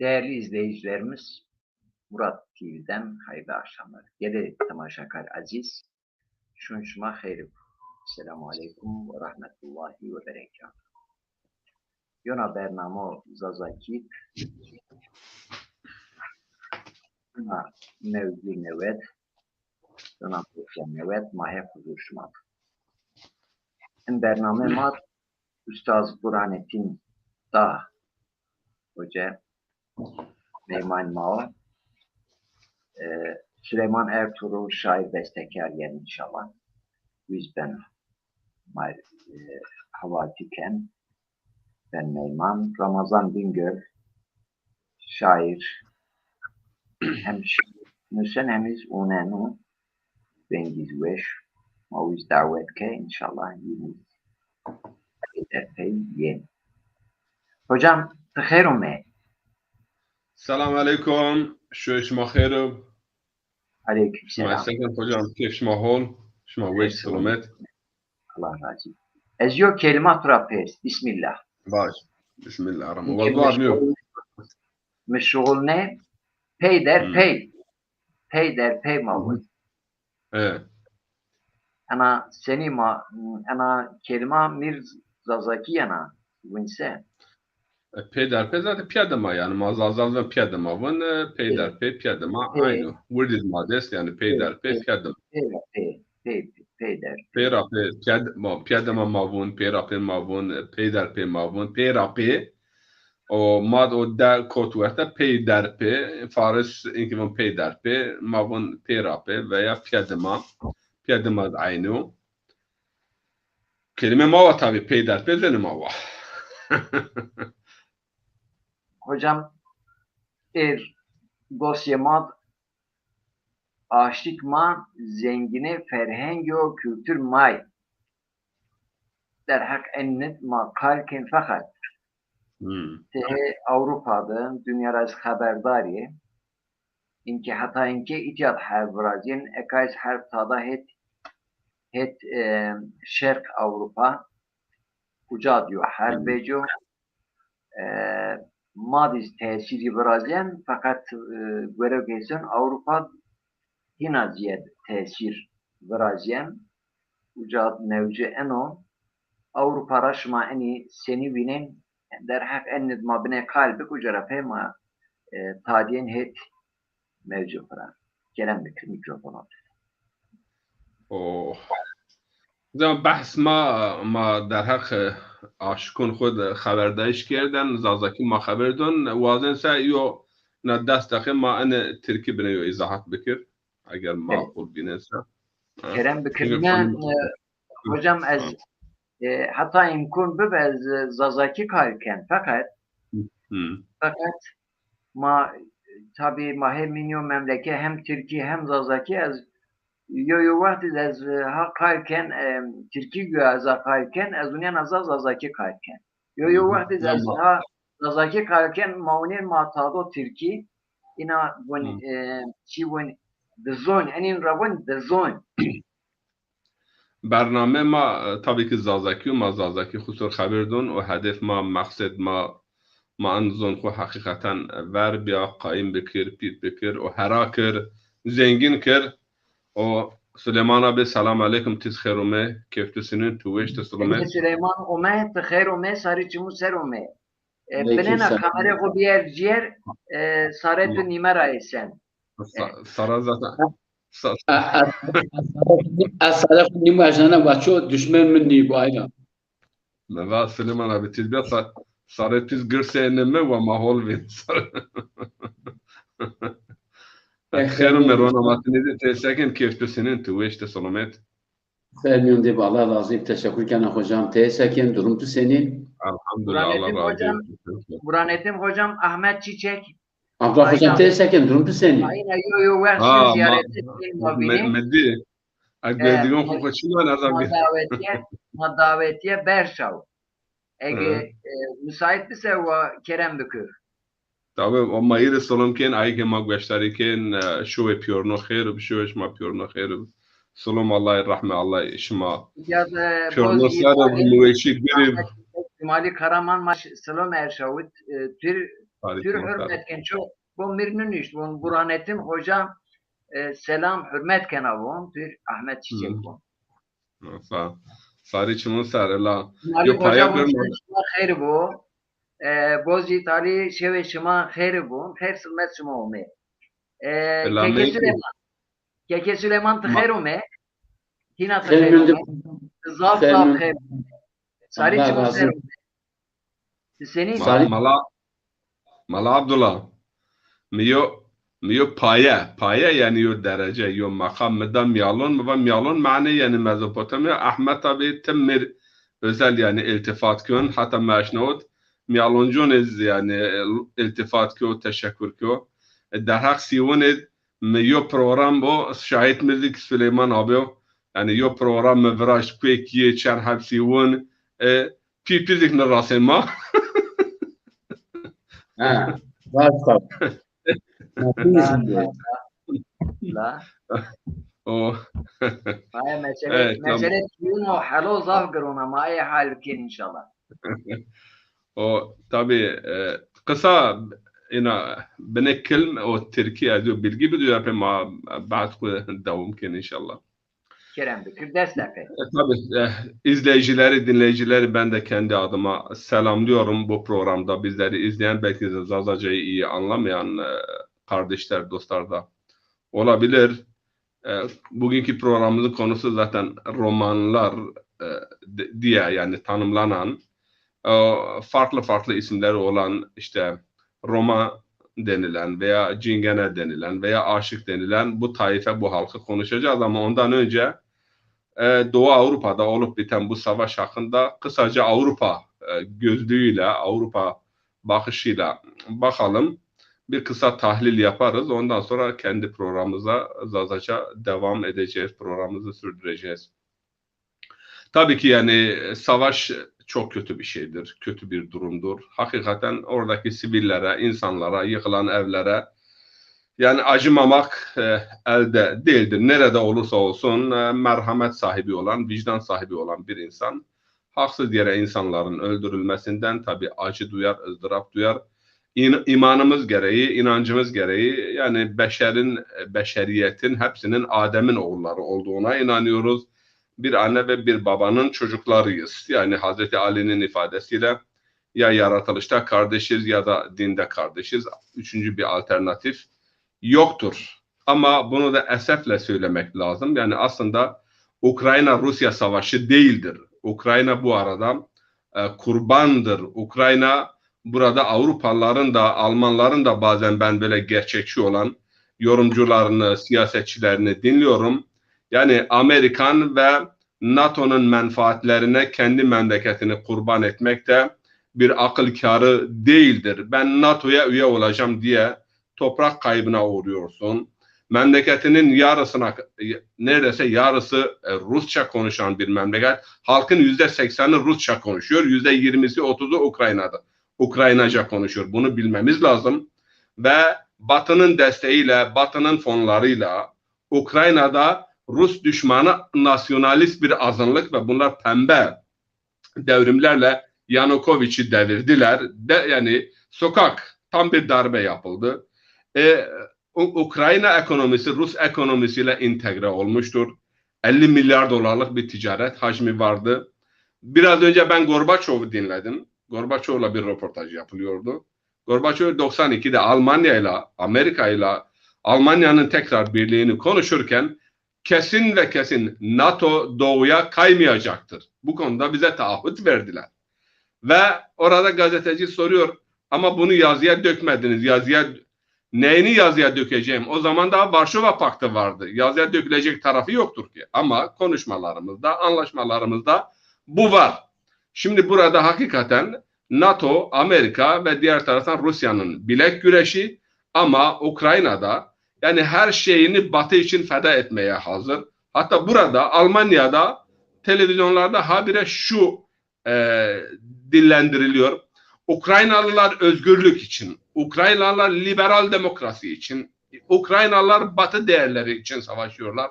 Değerli izleyicilerimiz, Murat TV'den hayırlı akşamlar. Gele temaşakar aziz, şunşma hayır. Selamu aleyküm ve rahmetullahi ve berekatuhu. Yona bernamo zazakit, yona mevzi nevet, yona kufya nevet, mahe huzur şumat. En bername mat, Üstaz Burhanettin Dağ Hoca, Meyman Mao, Süleyman Ertuğrul şair bestekar yer inşallah. Biz ben Havatiken, ben Meyman, Ramazan Bingöl, şair, hem Müsen hemiz unenu, bengiz veş, maviz davetke inşallah yine epey yeni. Hocam, tıkherum me. السلام عليكم شو اسمه خير Aleyküm مع selam. السلامة hocam كيف اسمه هون اسمه ويش سلامات Allah razı olsun. Ezyo kelime trapez. Bismillah. باش بسم الله الرحمن والله نيو Meşgul ne? Pey der pey. Pey der pey mavuz. ايه Ana seni ana kelime mir zazaki ana. Winse. پيدر پي zaten piyade ma yani mazazal ve piyade ma vın peyder pe piyade ma aynı worded modest yani peyder pe piyade Pey der. peyra pe piyade ma mavun peyra pe mavun peyder pe mavun peyra pe o mad o der kot verte peyder pe faris inkivon peyder pe mavun peyra pe veya piyade ma aynı kelime mava tabi peyder pe zeni mava Hocam dosyamat aşık ma zengine ferhengi o kültür may der hak ennet ma kalken fakat tehe Avrupa'da dünyada haberdari inki hata inki itiyat harvrazin ekais harp tada het şerk Avrupa kuca diyor harbeco madiz tesiri Brazilyen fakat görev geçen Avrupa hina ziyad tesir Brazilyen ucad nevci eno Avrupa raşma eni seni binen derhak ennid ma bine kalbik ucara peyma tadiyen het mevcu fıran. Gelen bir mikrofonu. زمان بحث ما در حق آشکون خود خبردارش کردن زازاکی ما خبر دون وازن سا یو نه دست دقیقه ما انه ترکی بینه یو ایزاحت بکر اگر معقول بینه سا Kerem Bükür'den hocam hatta imkun bibez zazaki kalken fakat ma tabi ma hem minyo memleke hem Türkiye hem zazaki az yo vakti az ha kalken Türkiye güya zakalken az unyan az zazaki kalken yo vakti az ha zazaki kalken maunin ma tado Türkiye ina when when the zone enin rabun the zone برنامه ما tabii ki زازاکی و ما زازاکی خصوص خبر دون و هدف ما مقصد ما انزون خو حقیقتا ور بیا قایم بکر پیت بکر و هرا کر زنگین کر و سلیمان abi selam aleyküm tiz kherume keftesinin tuveş teslume Süleyman ome tkherume sari çimu serume benena kamera ko bier ciğer saretu nimera esen sara zaten Asaraf nimu ajana bacho düşman minni bu ayna. Meva Süleyman abi tiz bir sara tiz gırseneme ve mahol bin خير رونا ما تنزل تسكن كيف تسنين تويش تسلمت Fermiyon de Allah lazım teşekkür ederim hocam. Teşekkür durum tu senin. Elhamdülillah Allah razı olsun. Burhanettin hocam Ahmet Çiçek. Abla hocam teşekkür durum tu senin. Aynen yo versiyon ziyareti mabini. Meddi. Agberdigon koçulan azami. Davetiye Berşav. Ege müsait ise o Kerem Bükür. Tabii ama yine solum ken ay ki mag beştariken şuve piyorno xeyr bu şuve şma piyorno xeyr. Solum Allah'ı rahme Allah işma. Piyorno sara bu müveşik biri. Mali Karaman maç Solom Erşavut Tür Tür hürmetken çok bu mirnün iş. Bu Burhanettin Hoca selam hürmetken avon tür Ahmet Çiçek bu. Sari çimun sarıla. Malik Hoca bu şema hayır bu. Bozi tali şeve şema hayır bu. Her sılmet şema olme. Keke Süleyman tıhayır olme. Hina tıhayır olme. Zaf hayır. Sari çimun hayır olme. Senin Mala Abdullah. Miyo paye yani yo derece yo makam medam miyalon mani yani Mezopotamya Ahmet abi temmir özel yani iltifat kön hatta meşnut miyaloncun ez yani iltifat kö teşekkür kö derhak siyun miyo program bu şahit müzik Süleyman abi yani yo program mevraş peki çer hepsiyun pipizik ne rasema ha varsa لا اوه هاي مسألة يوم وحلو ظهرنا ما أي حال كين إن شاء الله. o tabii kısa yine بنتكلم o Türkiye diyor bilgi biliyor yapayım بعد devam kin inşallah. Kerem Bekir destekle. Tabii izleyicileri, dinleyicileri ben de kendi adıma selamlıyorum bu programda bizleri izleyen belki de Zazaca'yı iyi anlamayan kardeşler, dostlar da olabilir. Bugünkü programımızın konusu zaten romanlar diye yani tanımlanan farklı isimleri olan işte Roma denilen veya Cingene denilen veya Aşık denilen bu taife, bu halkı konuşacağız ama ondan önce Doğu Avrupa'da olup biten bu savaş hakkında kısaca Avrupa gözlüğüyle, Avrupa bakışıyla bakalım. Bir kısa tahlil yaparız. Ondan sonra kendi programımıza Zazaca devam edeceğiz. Programımızı sürdüreceğiz. Tabii ki yani savaş çok kötü bir şeydir. Kötü bir durumdur. Hakikaten oradaki sivillere, insanlara, yıkılan evlere yani acımamak elde değildir. Nerede olursa olsun merhamet sahibi olan, vicdan sahibi olan bir insan haksız yere insanların öldürülmesinden tabii acı duyar, ızdırap duyar. İmanımız gereği, inancımız gereği yani beşeriyetin hepsinin Adem'in oğulları olduğuna inanıyoruz. Bir anne ve bir babanın çocuklarıyız. Yani Hazreti Ali'nin ifadesiyle ya yaratılışta kardeşiz ya da dinde kardeşiz. Üçüncü bir alternatif yoktur. Ama bunu da esefle söylemek lazım. Yani aslında Ukrayna-Rusya savaşı değildir. Ukrayna bu arada kurbandır. Ukrayna burada Avrupalıların da Almanların da bazen ben böyle gerçekçi olan yorumcularını, siyasetçilerini dinliyorum. Yani Amerikan ve NATO'nun menfaatlerine kendi memleketini kurban etmek de bir akıl kârı değildir. Ben NATO'ya üye olacağım diye toprak kaybına uğruyorsun. Memleketinin yarısına, neredeyse yarısı Rusça konuşan bir memleket. Halkın %80'i Rusça konuşuyor. %20'si 30'u Ukraynaca konuşuyor. Bunu bilmemiz lazım. Ve Batı'nın desteğiyle, Batı'nın fonlarıyla Ukrayna'da Rus düşmanı nasyonalist bir azınlık ve bunlar pembe devrimlerle Yanukovic'i devirdiler. Yani sokak tam bir darbe yapıldı. Ukrayna ekonomisi Rus ekonomisiyle entegre olmuştur. 50 milyar dolarlık bir ticaret hacmi vardı. Biraz önce ben Gorbaçov'u dinledim. Gorbaçov'la bir röportaj yapılıyordu. Gorbaçov 92'de Almanya'yla, Amerika'yla Almanya'nın tekrar birliğini konuşurken kesin ve kesin NATO doğuya kaymayacaktır. Bu konuda bize taahhüt verdiler. Ve orada gazeteci soruyor ama bunu yazıya dökmediniz. Neyini yazıya dökeceğim? O zaman daha Varşova Paktı vardı. Yazıya dökülecek tarafı yoktur ki. Ama konuşmalarımızda, anlaşmalarımızda bu var. Şimdi burada hakikaten NATO, Amerika ve diğer taraftan Rusya'nın bilek güreşi ama Ukrayna'da yani her şeyini Batı için feda etmeye hazır. Hatta burada Almanya'da televizyonlarda habire şu dillendiriliyor. Ukraynalılar özgürlük için, Ukraynalılar liberal demokrasi için, Ukraynalılar Batı değerleri için savaşıyorlar.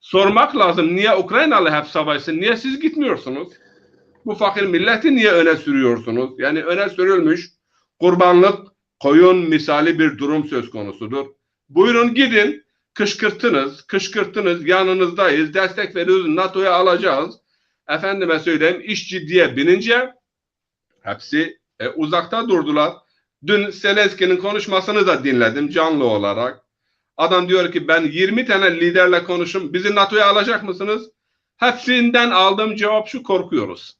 Sormak lazım, niye Ukraynalı hep savaşsın, niye siz gitmiyorsunuz? Bu fakir milleti niye öne sürüyorsunuz? Yani öne sürülmüş kurbanlık koyun misali bir durum söz konusudur. Buyurun gidin, kışkırtınız, yanınızdayız, destek veriyoruz, NATO'ya alacağız. Efendime söyleyeyim, iş ciddiye binince hepsi uzakta durdular. Dün Zelenski'nin konuşmasını da dinledim canlı olarak. Adam diyor ki ben 20 tane liderle konuşum, bizi NATO'ya alacak mısınız? Hepsinden aldığım cevap şu: korkuyoruz.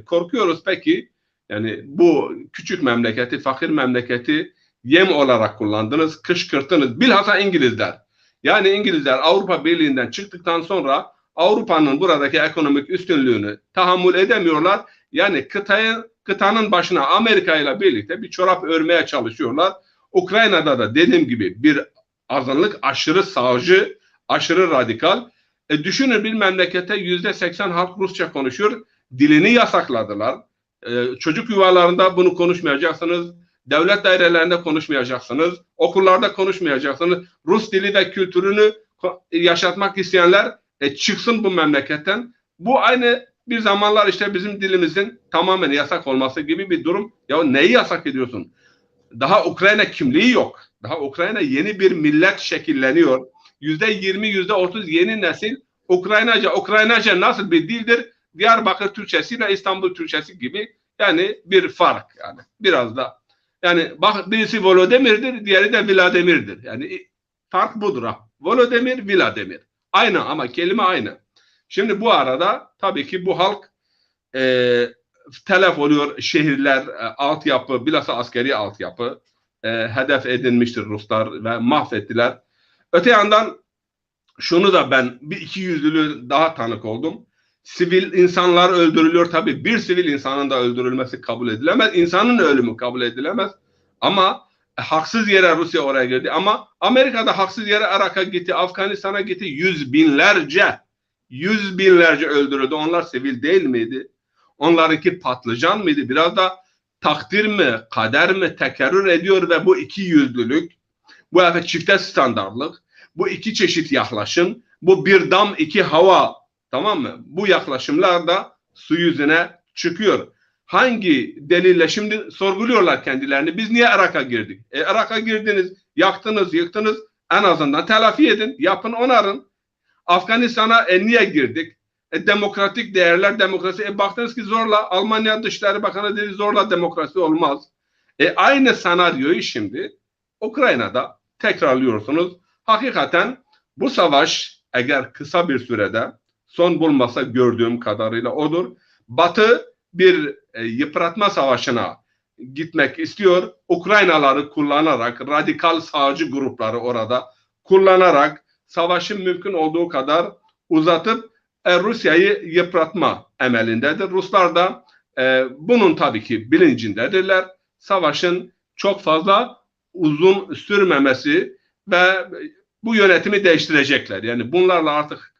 Korkuyoruz peki. Yani bu küçük memleketi, fakir memleketi yem olarak kullandınız, kışkırttınız. Bilhassa İngilizler. Yani İngilizler Avrupa Birliği'nden çıktıktan sonra Avrupa'nın buradaki ekonomik üstünlüğünü tahammül edemiyorlar. Yani kıtanın başına Amerika ile birlikte bir çorap örmeye çalışıyorlar. Ukrayna'da da dediğim gibi bir azınlık aşırı sağcı, aşırı radikal. Düşünün, bir memlekette %80 halk Rusça konuşuyor. Dilini yasakladılar. Çocuk yuvalarında bunu konuşmayacaksınız. Devlet dairelerinde konuşmayacaksınız. Okullarda konuşmayacaksınız. Rus dili ve kültürünü yaşatmak isteyenler çıksın bu memleketten. Bu aynı bir zamanlar işte bizim dilimizin tamamen yasak olması gibi bir durum. Ya neyi yasak ediyorsun? Daha Ukrayna kimliği yok. Daha Ukrayna yeni bir millet şekilleniyor. %20, %30 yeni nesil Ukraynaca. Ukraynaca nasıl bir dildir? Diyarbakır Türkçesi ile İstanbul Türkçesi gibi, yani bir fark yani. Biraz da yani bak, birisi Volodymyr'dir, diğeri de Vladimir'dir. Yani fark budur ha. Volodymyr, Vladimir. Aynı ama kelime aynı. Şimdi bu arada tabii ki bu halk telef oluyor, şehirler, altyapı, bilhassa askeri altyapı hedef edilmiştir Ruslar ve mahvettiler. Öte yandan şunu da ben bir ikiyüzlülüğü daha tanık oldum. Sivil insanlar öldürülüyor. Tabii bir sivil insanın da öldürülmesi kabul edilemez. İnsanın ölümü kabul edilemez. Ama haksız yere Rusya oraya girdi. Ama Amerika'da haksız yere Irak'a gitti, Afganistan'a gitti. Yüz binlerce öldürüldü. Onlar sivil değil miydi? Onlarınki patlıcan mıydı? Biraz da takdir mi, kader mi tekerrür ediyor ve bu ikiyüzlülük, bu çifte standartlık, bu iki çeşit yaklaşım, bu bir dam iki hava, tamam mı? Bu yaklaşımlar da su yüzüne çıkıyor. Hangi delille şimdi sorguluyorlar kendilerini? Biz niye Irak'a girdik? Irak'a girdiniz, yaktınız, yıktınız. En azından telafi edin, yapın, onarın. Afganistan'a niye girdik? Demokratik değerler, demokrasi. Baktınız ki zorla, Almanya Dışişleri Bakanı dedi zorla demokrasi olmaz. Aynı senaryoyu şimdi Ukrayna'da tekrarlıyorsunuz. Hakikaten bu savaş eğer kısa bir sürede son bulmasa, gördüğüm kadarıyla odur. Batı bir yıpratma savaşına gitmek istiyor. Ukraynaları kullanarak, radikal sağcı grupları orada kullanarak savaşı mümkün olduğu kadar uzatıp Rusya'yı yıpratma emelindedir. Ruslar da bunun tabii ki bilincindedirler. Savaşın çok fazla uzun sürmemesi ve bu yönetimi değiştirecekler. Yani bunlarla artık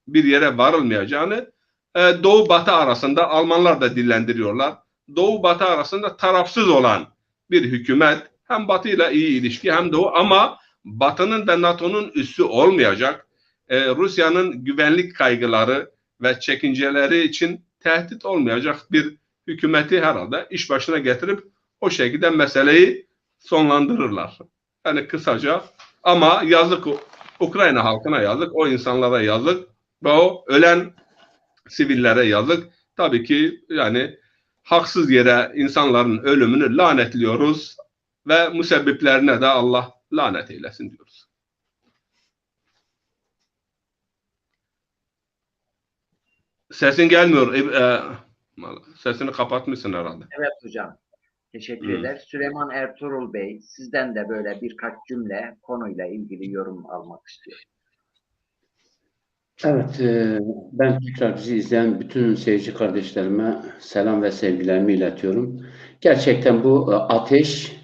bir yere varılmayacağını Doğu-Batı arasında Almanlar da dillendiriyorlar. Doğu-Batı arasında tarafsız olan bir hükümet, hem Batı ile iyi ilişki hem Doğu, ama Batı'nın ve NATO'nun üssü olmayacak. Rusya'nın güvenlik kaygıları ve çekinceleri için tehdit olmayacak bir hükümeti herhalde iş başına getirip o şekilde meseleyi sonlandırırlar. Yani kısaca, ama yazık Ukrayna halkına, yazık o insanlara, yazık ve o ölen sivillere yazık. Tabii ki yani haksız yere insanların ölümünü lanetliyoruz ve müsebbiplerine de Allah lanet eylesin diyoruz. Sesin gelmiyor. Sesini kapatmışsın herhalde. Evet hocam. Teşekkür ederiz. Süleyman Ertuğrul Bey, sizden de böyle birkaç cümle konuyla ilgili yorum almak istiyorum. Evet, ben tekrar bizi izleyen bütün seyirci kardeşlerime selam ve sevgilerimi iletiyorum. Gerçekten bu ateş,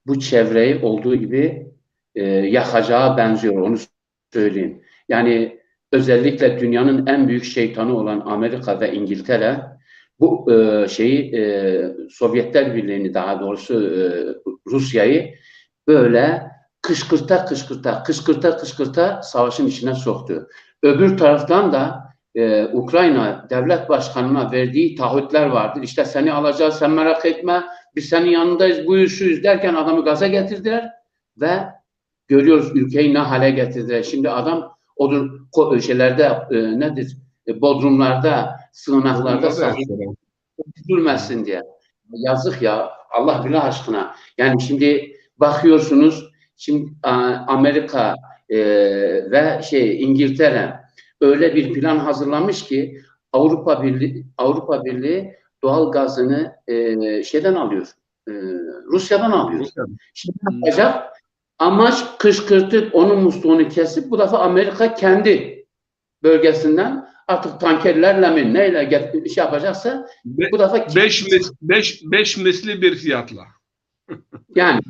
bu çevreyi olduğu gibi yakacağa benziyor, onu söyleyeyim. Yani özellikle dünyanın en büyük şeytanı olan Amerika ve İngiltere, bu Sovyetler Birliği'ni, daha doğrusu Rusya'yı böyle kışkırta savaşın içine soktu. Öbür taraftan da Ukrayna devlet başkanına verdiği taahhütler vardır. İşte seni alacağız, sen merak etme, biz senin yanındayız, buyur şuyuz derken adamı gaza getirdiler ve görüyoruz ülkeyi ne hale getirdiler. Şimdi adam şeylerde nedir? Bodrumlarda, sığınaklarda Bunlar da saklı yaşıyor. üzülmesin diye. Yazık ya. Allah bilir aşkına. Yani şimdi bakıyorsunuz şimdi Amerika ve İngiltere öyle bir plan hazırlamış ki Avrupa Birliği doğal gazını şeyden alıyor. Rusya'dan alıyor. Şimdi ne yapacak? Amaç kışkırtıp onun musluğunu kesip bu defa Amerika kendi bölgesinden artık tankerlerle mi neyle şey yapacaksa bu defa Beş misli bir fiyatla. yani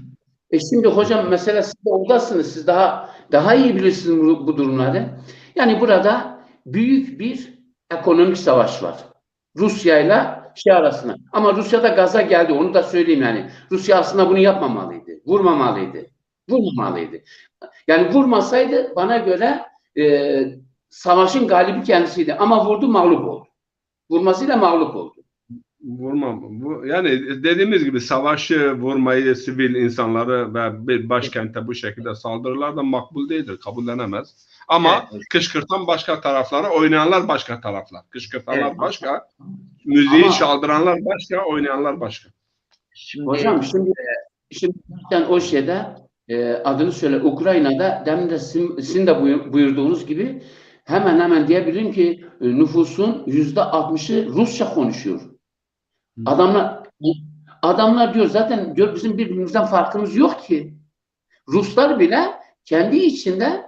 şimdi hocam mesela siz de oradasınız. Siz daha iyi bilirsiniz bu durumları. Yani burada büyük bir ekonomik savaş var. Rusya ile arasında. Ama Rusya da gaza geldi. Onu da söyleyeyim yani. Rusya aslında bunu yapmamalıydı. Vurmamalıydı. Vurmamalıydı. Yani vurmasaydı bana göre savaşın galibi kendisiydi. Ama vurdu, mağlup oldu. Vurmasıyla mağlup oldu. Vurmam. Yani dediğimiz gibi savaşı, vurmayı, sivil insanları ve bir başkente bu şekilde saldırılar da makbul değildir, kabullenemez. Ama Evet. kışkırtan başka taraflara, oynayanlar başka taraflar. Kışkırtanlar Evet. başka, müziği Ama çaldıranlar başka, oynayanlar başka. Şimdi hocam şimdi zaten o adını söyle Ukrayna'da demin de sizin de buyurduğunuz gibi hemen diyebilirim ki nüfusun %60'ı Rusça konuşuyor. Adamlar diyor zaten diyor bizim birbirimizden farkımız yok ki. Ruslar bile kendi içinde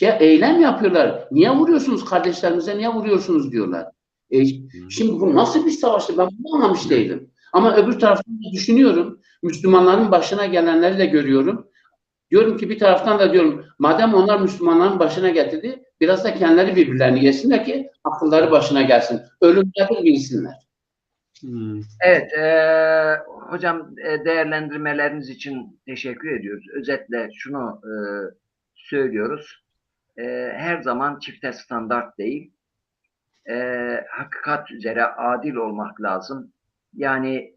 eylem yapıyorlar. Niye vuruyorsunuz kardeşlerimize? Niye vuruyorsunuz diyorlar. Şimdi bu nasıl bir savaştı? Ben bunu anlamış değilim. Ama öbür taraftan da düşünüyorum. Müslümanların başına gelenleri de görüyorum. Diyorum ki bir taraftan da diyorum madem onlar Müslümanların başına getirdi biraz da kendileri birbirlerini yesinler ki akılları başına gelsin. Ölüm nedir bilsinler. evet, hocam değerlendirmeleriniz için teşekkür ediyoruz. Özetle şunu söylüyoruz. Her zaman çifte standart değil. Hakikat üzere adil olmak lazım. Yani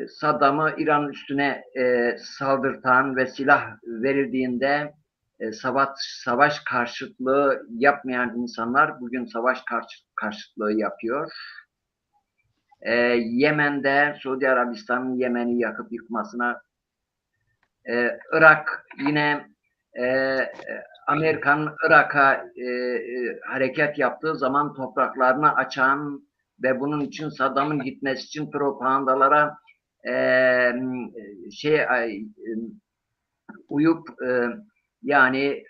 Saddam'ı İran üstüne saldırtan ve silah verildiğinde savaş karşıtlığı yapmayan insanlar bugün savaş karşıtlığı yapıyor. Yemen'de Suudi Arabistan'ın Yemen'i yakıp yıkmasına, Irak yine Amerika'nın Irak'a hareket yaptığı zaman topraklarını açan ve bunun için Saddam'ın gitmesi için propagandalara uyup yani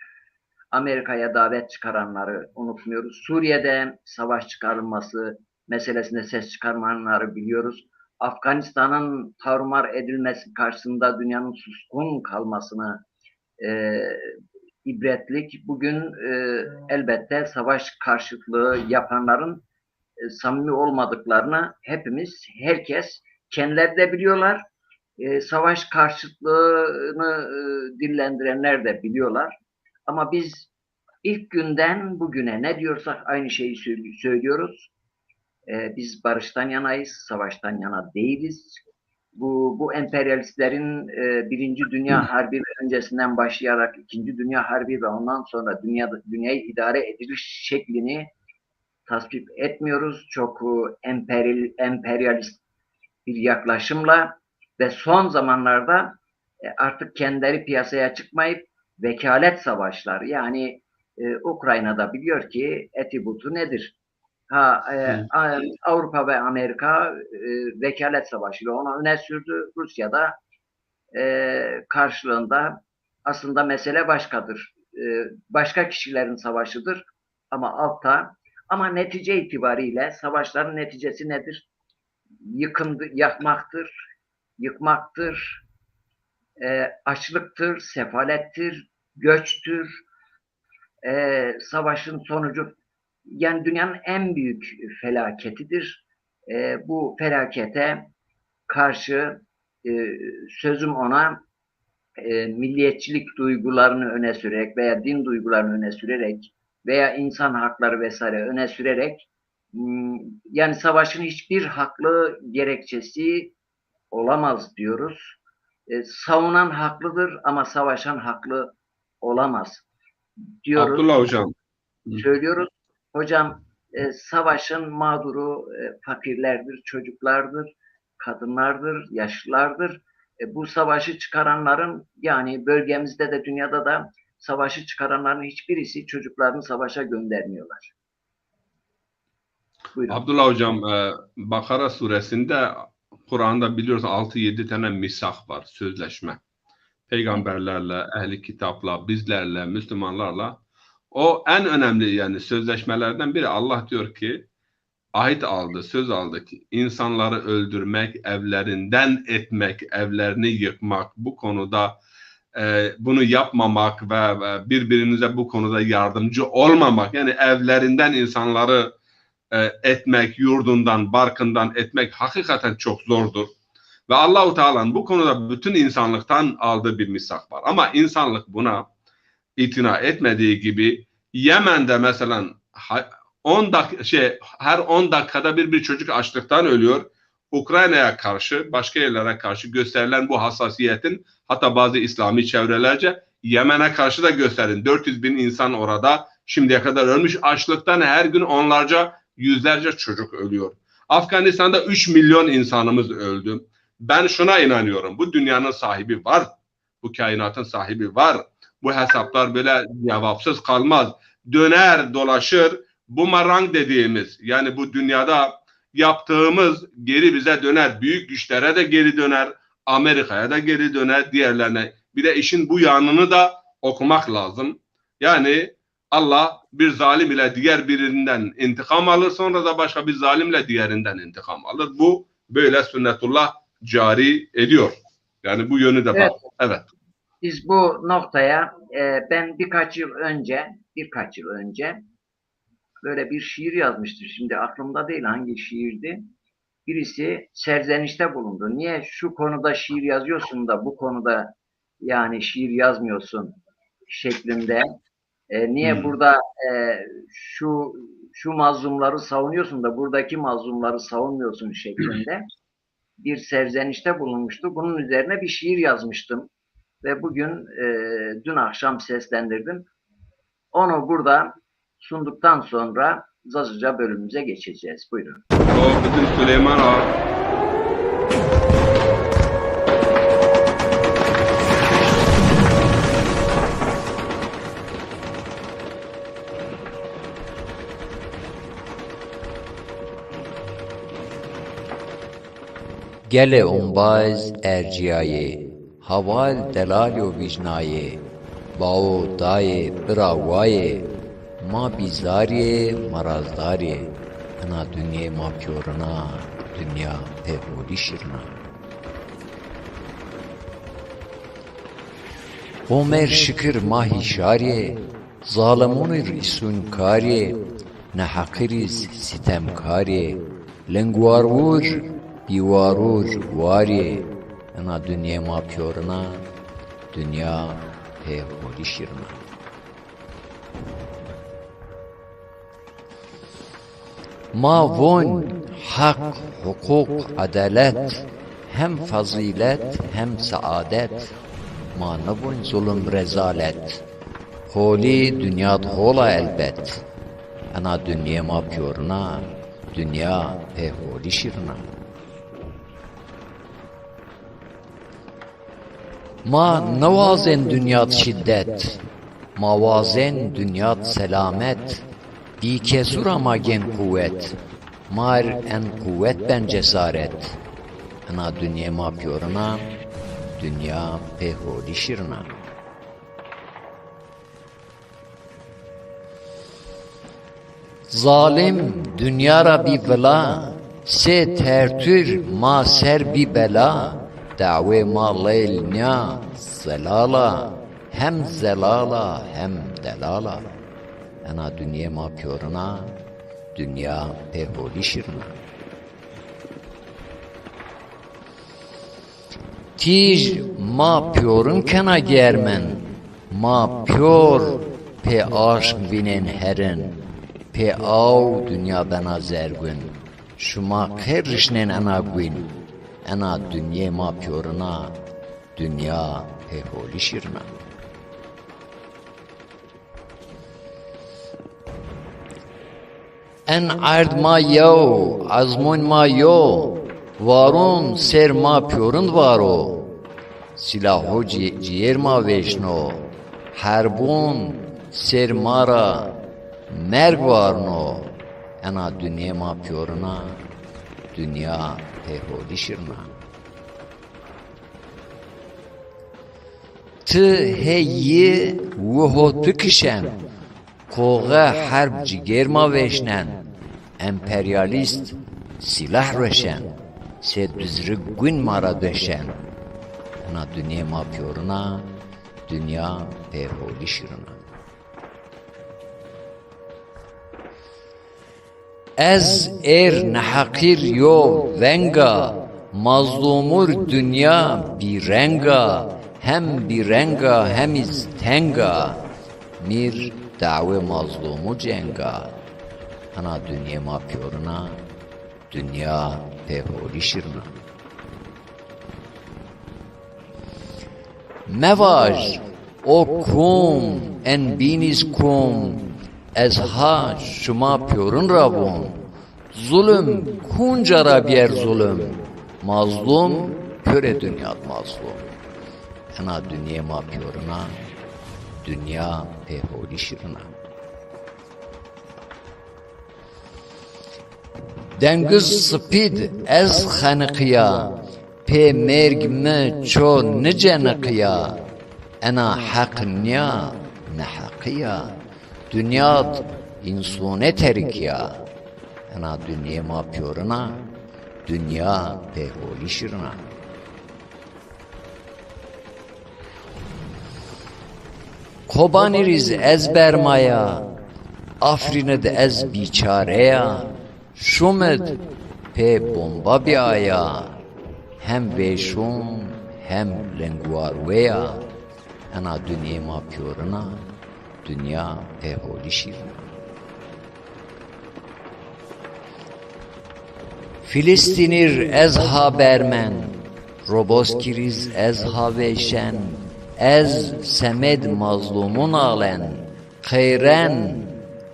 Amerika'ya davet çıkaranları unutmuyoruz. Suriye'de savaş çıkarılması meselesinde ses çıkarmanları biliyoruz. Afganistan'ın tarumar edilmesi karşısında dünyanın suskun kalmasını ibretlik. Bugün elbette savaş karşıtlığı yapanların samimi olmadıklarını herkes kendileri de biliyorlar. Savaş karşıtlığını dillendirenler de biliyorlar. Ama biz ilk günden bugüne ne diyorsak aynı şeyi söylüyoruz. Biz barıştan yanayız, savaştan yana değiliz. Bu emperyalistlerin Birinci Dünya Harbi öncesinden başlayarak İkinci Dünya Harbi ve ondan sonra dünyayı idare ediliş şeklini tasvip etmiyoruz. Çok emperyalist bir yaklaşımla ve son zamanlarda artık kendileri piyasaya çıkmayıp vekalet savaşlar yani Ukrayna'da biliyor ki eti butu nedir? Avrupa ve Amerika vekalet savaşıyla onu öne sürdü. Rusya'da karşılığında aslında mesele başkadır. Başka kişilerin savaşıdır ama altta ama netice itibariyle savaşların neticesi nedir? Yakmaktır, yıkmaktır, açlıktır, sefalettir, göçtür. Savaşın sonucu yani dünyanın en büyük felaketidir. Bu felakete karşı sözüm ona milliyetçilik duygularını öne sürerek veya din duygularını öne sürerek veya insan hakları vesaire öne sürerek yani savaşın hiçbir haklı gerekçesi olamaz diyoruz. Savunan haklıdır ama savaşan haklı olamaz diyoruz. Abdullah hocam. Söylüyoruz. Hocam savaşın mağduru fakirlerdir, çocuklardır, kadınlardır, yaşlılardır. Bu savaşı çıkaranların, yani bölgemizde de dünyada da savaşı çıkaranların hiçbirisi çocuklarını savaşa göndermiyorlar. Buyurun. Abdullah hocam, Bakara suresinde Kur'an'da biliyoruz 6-7 tane misak var, sözleşme. Peygamberlerle, ehli kitapla, bizlerle, Müslümanlarla. O en önemli yani sözleşmelerden biri. Allah diyor ki, ahit aldı, söz aldı ki insanları öldürmek, evlerinden etmek, evlerini yıkmak, bu konuda bunu yapmamak ve birbirinize bu konuda yardımcı olmamak, yani evlerinden insanları etmek, yurdundan, barkından etmek hakikaten çok zordur. Ve Allah-u Teala'nın bu konuda bütün insanlıktan aldığı bir misak var. Ama insanlık buna itina etmediği gibi Yemen'de mesela her 10 dakikada bir çocuk açlıktan ölüyor. Ukrayna'ya karşı, başka yerlere karşı gösterilen bu hassasiyetin, hatta bazı İslami çevrelerce Yemen'e karşı da gösterin. 400 bin insan orada şimdiye kadar ölmüş. Açlıktan her gün onlarca, yüzlerce çocuk ölüyor. Afganistan'da 3 milyon insanımız öldü. Ben şuna inanıyorum. Bu dünyanın sahibi var. Bu kainatın sahibi var. Bu hesaplar böyle cevapsız kalmaz. Döner, dolaşır. Bumerang dediğimiz, yani bu dünyada yaptığımız geri bize döner. Büyük güçlere de geri döner. Amerika'ya da geri döner. Diğerlerine. Bir de işin bu yanını da okumak lazım. Yani Allah bir zalim ile diğer birinden intikam alır. Sonra da başka bir zalimle diğerinden intikam alır. Bu böyle sünnetullah cari ediyor. Yani bu yönü de var. Evet. Biz bu noktaya ben birkaç yıl önce böyle bir şiir yazmıştım. Şimdi aklımda değil hangi şiirdi. Birisi serzenişte bulundu. Niye şu konuda şiir yazıyorsun da bu konuda yani şiir yazmıyorsun şeklinde. Niye burada şu mazlumları savunuyorsun da buradaki mazlumları savunmuyorsun şeklinde bir serzenişte bulunmuştu. Bunun üzerine bir şiir yazmıştım ve bugün dün akşam seslendirdim. Onu burada sunduktan sonra Zazıca bölümümüze geçeceğiz. Buyurun. O bütün Süleyman Ağa. گل اونباز ارجیایی حوال دلال و ویجنایی باو دای براوایی ما بیزاری مرازداری انا دنیا ما پیورنا دنیا پیولی شرنا Ömer şükür mahi şari zalimun risun kari ne hakiriz sitemkari lengvarvur bivarur vari ana dünya ma piyoruna dünya peholi şirna ma von hak hukuk adalet hem fazilet hem saadet ma nabun zulüm rezalet holi dünyat hola elbet ana dünya ma piyoruna dünya peholi şirna ما نوازن دنیات شدت موازن دنیات سلامت بی کسور ما gen قوت مار en قوت ben cesaret ana dünya ma piyoruna dünya peholi şirna zalim dünya ra bi vela se tertür ma ser bi bela دعوی ما لیل نیا زلالا hem zelala hem delala ana dünya ma piyoruna dünya peholi şirna tij ma piyorun kena germen ma piyor pe aşk vinin herin pe av dünya bena zergün şuma kırışnen ana gün انا دنیا ما پیورنا دنیا پهولی شیرنا ان عرض ما یو ازمون ما یو وارون سر ما پیورند وارو سلاحو جیر ما ویشنو حربون سر ما را مرگ وارنو انا دنیا ما پیورنا دنیا پهولی شیرنا ته هیه وهو تکشن کوغه حرب جگر ما ویشنن امپریالیست silah röşen se düzrü gün mara döşen ana dünya ma piyoruna dünya peholi şiruna ez nahakir yo venga mazlumur dünya bir renga hem bir renga hem iz tenga mir dave mazlumu cenga ana dünya ma piyoruna dünya peholi şirna mevaj o kum en biniz kum ez ha şuma piyorun rabun zulüm kuncara biyer zulüm mazlum pöre dünya mazlum ana dünya ma piyoruna dünya peholi şirna dengiz spid ez xanqiya pe merg me ço nicenqiya ana haq niya nahaqiya dünyat insune terikiya ana dünya ma piyoruna dünya peholi şirna kobaniriz ez bermaya afrined ez biçareya şumed pe bomba bi aya hem veşum hem lenguar veya ana dünya ma piyoruna dünya peholi şirna Filistinir ez habermen Roboskiriz ez haveşen ez semed mazlumun alen khayren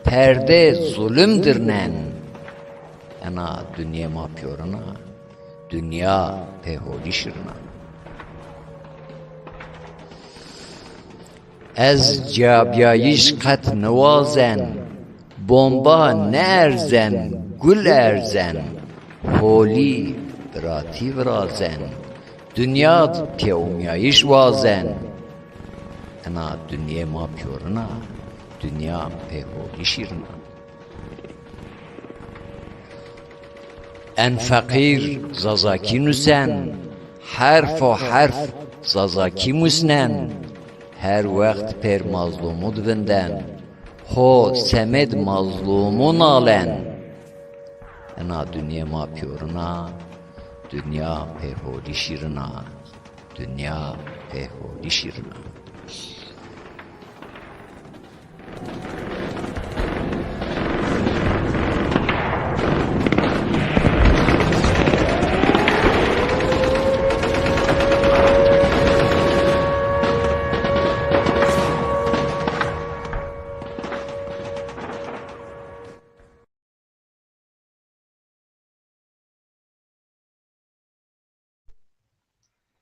perde zulümdirnen ana dünya ma piyoruna dünya peholi şirna ez cabiyayiş kat nevazen bomba ne erzen gül erzen holi brati vrazen dünya peyumyayiş vazen ana dünya ma piyoruna dünya peholi şirna en fakir zazaki nusen harf o harf zazaki musnen her vakt per mazlumu dvinden ho semed mazlumun alen ana dünya ma piyoruna dünya peholi şirna dünya peholi şirna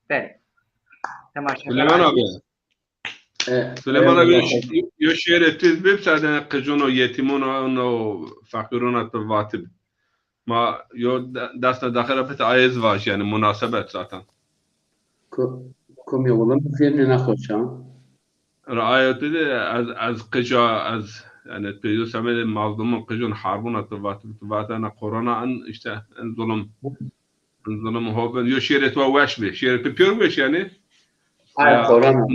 بله تماشا Süleyman abi. Süleyman abi yo şiir ettiz bipsade qijun o yetimun o fakirun to vatib. Ma yo dasta dakhila pet ayız var yani münasebet zaten. Kom yolun üzerine ne koşan? رأيت از قجا از يعني بيدو سمد مظلوم قجون حاربون تبعت أنا قرانا أن إشته ظلم هو يو شيرت وواش به شيرت بيور وش يعني Korona.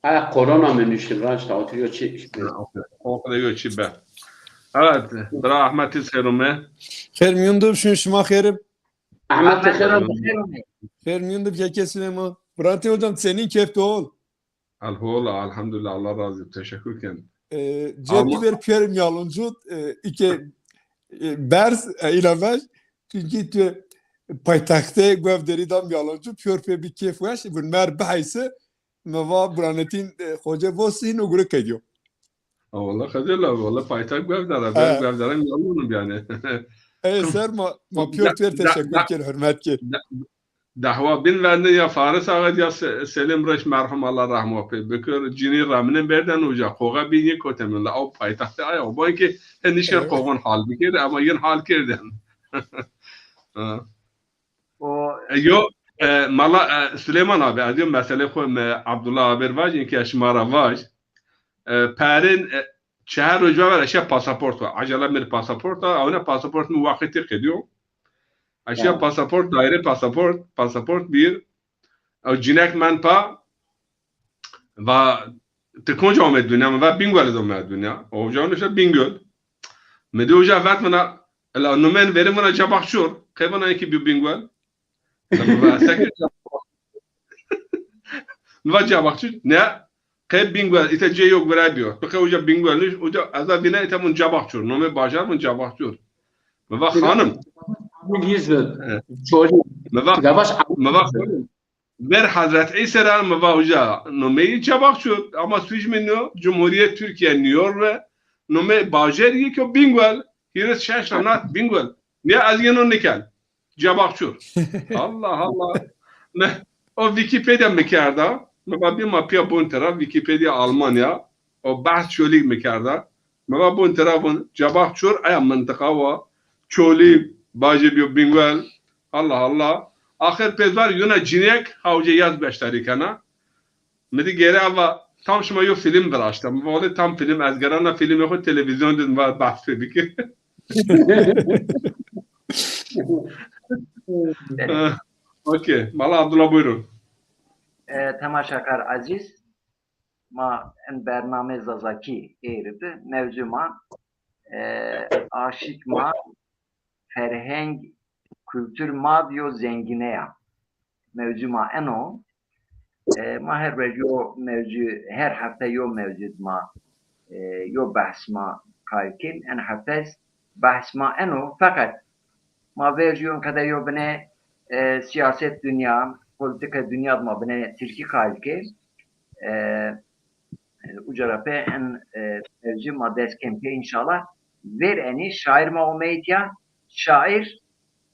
ها Korona menüşü var işte oturuyor أوكي يو شيبه evet برا أحمد تسخرمه خير ميوندب شما خيرم Ahmet Tekerem خير ميوندب كيكي سليمان برانتي hocam senin kefte ol. الهول الحمد لله الله راضي تشكر كان Ciddi bir piyerim yalıncut iki bers ilaveş çünkü paytaxtê guev derî dan biyaloncû pyor pê bir kêf weş vin mer biheyse meva buranetîn xwecê vosîn û gure kediyo. والله خديلا والله paytak gövdara. Ben gövdara yanıyorum yani. Ser ma pyor teşekkür kir, hürmet kir. Dahva bin verdin ya Faris Ağad ya Selim Reş merhum Allah rahmet eylesin. Bekir cini raminin berden uca. Koga bin yek koteminle. Av paytakta ay. O boy ki hendişer kogun hal bikir ama yin hal kirden. Yo mala Süleyman abi adım mesele koy Abdullah abi var ki aşmara var. Perin çehar uca var eşya pasaport var. Acele bir pasaport var. Ona pasaport mu vakti kediyor. Aşağı pasaport, daire pasaport bir. Cinek men pa ve tıkonca omed dünya ve bingöl omed dünya. O canı işte bingöl. Medi hoca vet bana la numen verim bana cabakçur. Kaybana iki bir bingöl. Tamam sakın. Ne cabakçur? Ne? Kayb bingöl itece yok veremiyor. Peki hoca bingöl hoca azab bina itamun cabakçur. Numen bacar mı cabakçur? Ve hanım ver Hazret İsa'dan mevahıca numeyi çabuk şu ama süreç menü Cumhuriyet Türkiye New ve nume bajeri ki bingöl hires şaşlanat bingöl ne azgının nikel çabuk şu Allah ne o Wikipedia mekarda meva bir mapya bun taraf Wikipedia Almanya o bahs şöyle mekarda meva bun tarafın çabuk şu ay mantıka var çoğuli bajeri bir bingöl Allah Ahir pezvar yuna cinek havce yaz beştari kana. Medi geri ama tam şuma yo film bıraştım. Valla tam film azgarana film yok televizyon din var bahsedik. Okey. Mala Abdullah buyurun. Temaşakar aziz ma en bername zazaki eridi mevzuma aşık ma ferheng kültür madyo zengineya mevzuma eno ma her yo mevzu her hafta yo mevcut ma yo bahsma kalkin en hafta bahsma eno fakat ma versiyon kadar yo bine siyaset dünya politika dünya ma bine Türkiye kalki ucarape en mevzu ma deskempe inşallah ver eni şair ma omeytya şair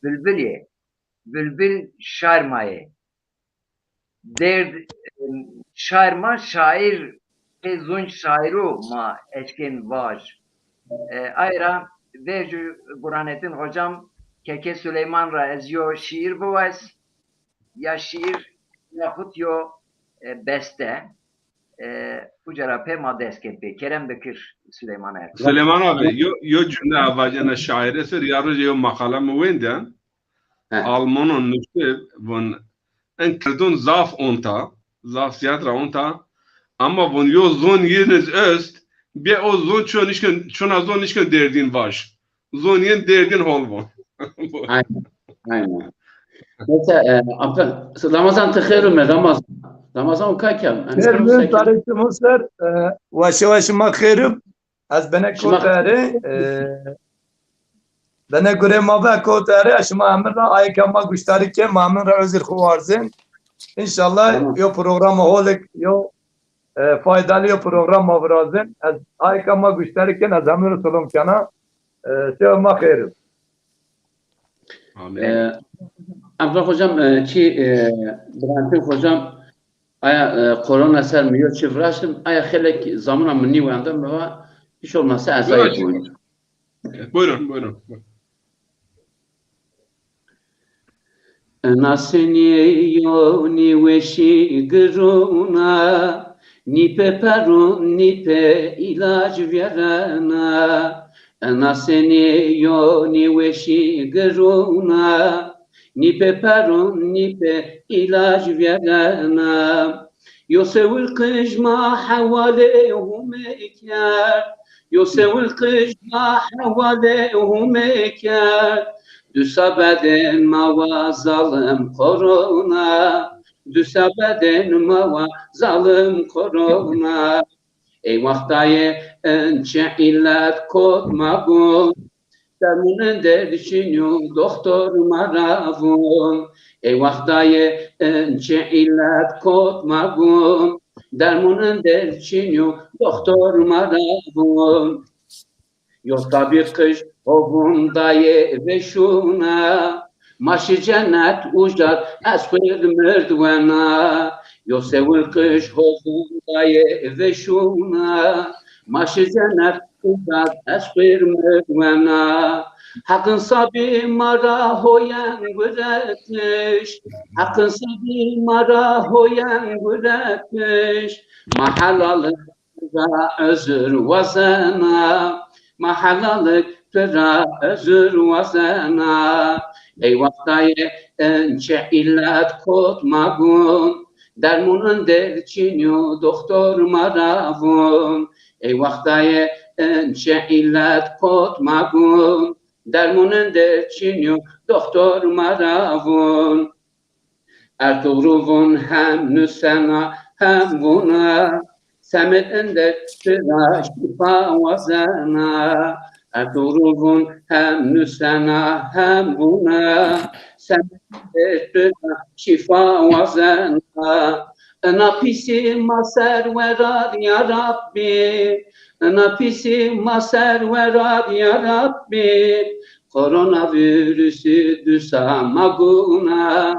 Bülbülye, bülbül şairmaye. Der şairma şair pezun şairu ma etken var. Ayra vercu Burhanettin hocam Keke Süleyman ra ezyo şiir buvaz ya şiir yahut yo beste ucara pema deskepe Kerem Bekir Süleyman Er. Süleyman abi yo cümle avacana şairesi yarıca yo makale müvenden Almanın nüfte von en kırdın zaf onta zaf ziyadra onta ama von yo zon yeriniz öst bir o zon çona zon işken derdin var. Zon yen derdin hol bu. Aynen. Mesela Ramazan tıkıyorum Ramazan ukakem. Kermin tarihçi Mısır vaşı makırım az bana kotari bana göre mabek kotari aşma amra aykama guştari ke mamra özür kuvarzın İnşallah yo programı holik yo faydalı yo program avrazın az aykama guştari ke azamır solum kana şey makırım. Abdullah hocam ki Burhanettin hocam aya korona sermiyor çivraştım aya helek zamana mınni uyandım ve hiç olmazsa azayet buyurun. Buyurun. Naseni yoni veşi gruna ni peperun ni pe ilaç verana Naseni yoni veşi gruna ni peperun ni pe ilaç verana يسوي القجمة حواليهم إكيار يسوي القجمة حواليهم إكيار Düsa beden mava zalim korona Düsa beden mava zalim korona Ey vaktayı ençe illet kodma bu درمون درچینیو دکتر مرافون ای وقتای انچه علت کت مگون درمون درچینیو دکتر مرافون یو طبیقش هون دای وشونا ماشی جنت وجدت اسفل مردونا یو سوالقش هون دای وشونا ماشی جنت وجدت اسفل مردونا حقن sabi mara hoyan güretmiş Hakkın sabi mara hoyan güretmiş Mahalalık özür vazana Mahalalık özür vazana Ey vaktayı ençe illet kotmagun Dermunun derçinyo doktor maravun Ey vaktayı ençe illet kotmagun درمون درچینیو دکتر مراون ارتوروون هم نسنا هم ونا سمت اندر تراش شفا وزنا ارتوروون هم نسنا هم ونا سمت اندر تراش شفا وزنا انا پیسی ما سروراد یا ربی Nafisi maser verad ya Rabbi Koronavirüsü düsamaguna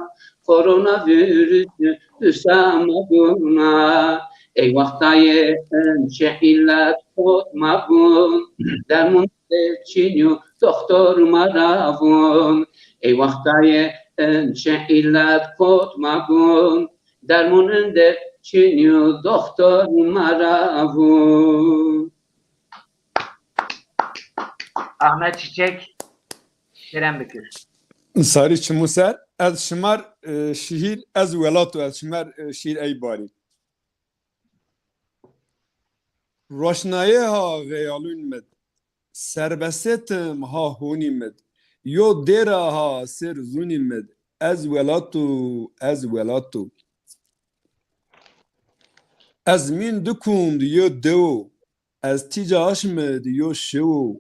Koronavirüsü düsamaguna Ey vaktaye ençe illet kotmagun Dermun derçinyo doktor maravun Ey vaktaye ençe illet kotmagun Dermunun derçinyo doktor maravun Ahmet Çiçek, Kerem Bükür. Sari Çimuser, ez şımar şehir, ez velatu, ez şımar şehir ey bari. Roşnaye ha geyalun med, serbesetim ha huni med, yo dera ha ser zuni med, ez velatu. Ez min dukund yo devo, ez tica aşmed yo şevo,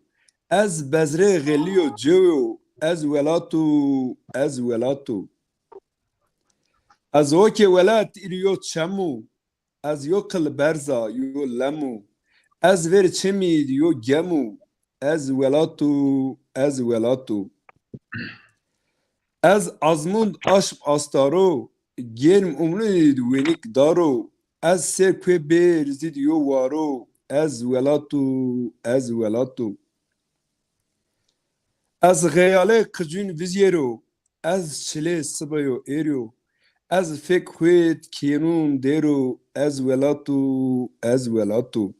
ez bezre geliyo cevo, ez velatu. Ez oke velat iriyo çemu, ez yo kıl berza yo lemu, ez ver çemid yo gemu, ez velatu. Ez azmund aşp astaro, germ umrid venik daro, ez ser kwe ber zid yo waro, ez velatu. Ez geyale kıcun vizyero, ez çile sıbayo eryo, ez fek hwet kenun dero, ez velatu.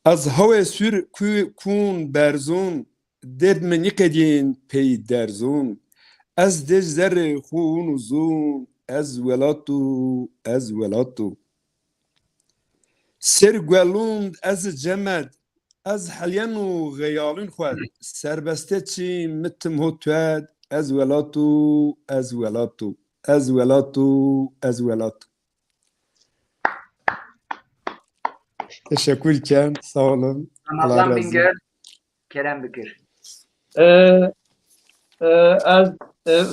Ez hava sür kun berzun, derd me nikedin pey derzun, ez dej zerre hun uzun, ez velatu. Ser gwelund ez cemed, ez halyanu geyalun xwed, serbeste çi mitim hotwed, ez velatu. Teşekkürken, sağ olun. Ramazan Bingöl, Kerem Bükür.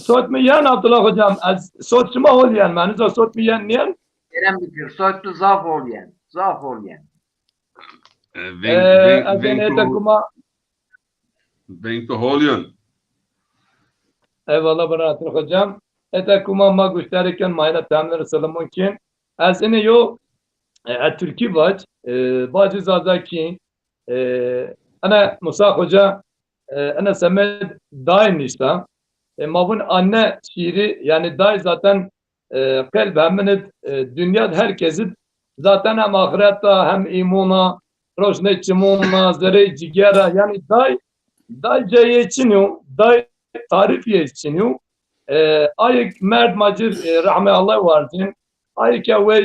Sot miyen Abdullah hocam, sot şuma olyen, maniza sot miyen niyen? Kerem Bükür, soytlu zaf olyen. Venk Holyon. Eyvallah bırakın hocam. Etekuma ma gösterirken mayna temleri salamun ki. Azine yo Türkiye bacı zazaki ana Musa hoca ana Samet daim nişta. Ma bun anne şiiri yani daim zaten kalb hemen dünya herkesi zaten hem ahiretta hem imuna roşne çimuna zere cigara yani daim ceye içiniyor daim tarif içiniyor. Ayık mert macir rahme Allah varsın. Ayık ya ve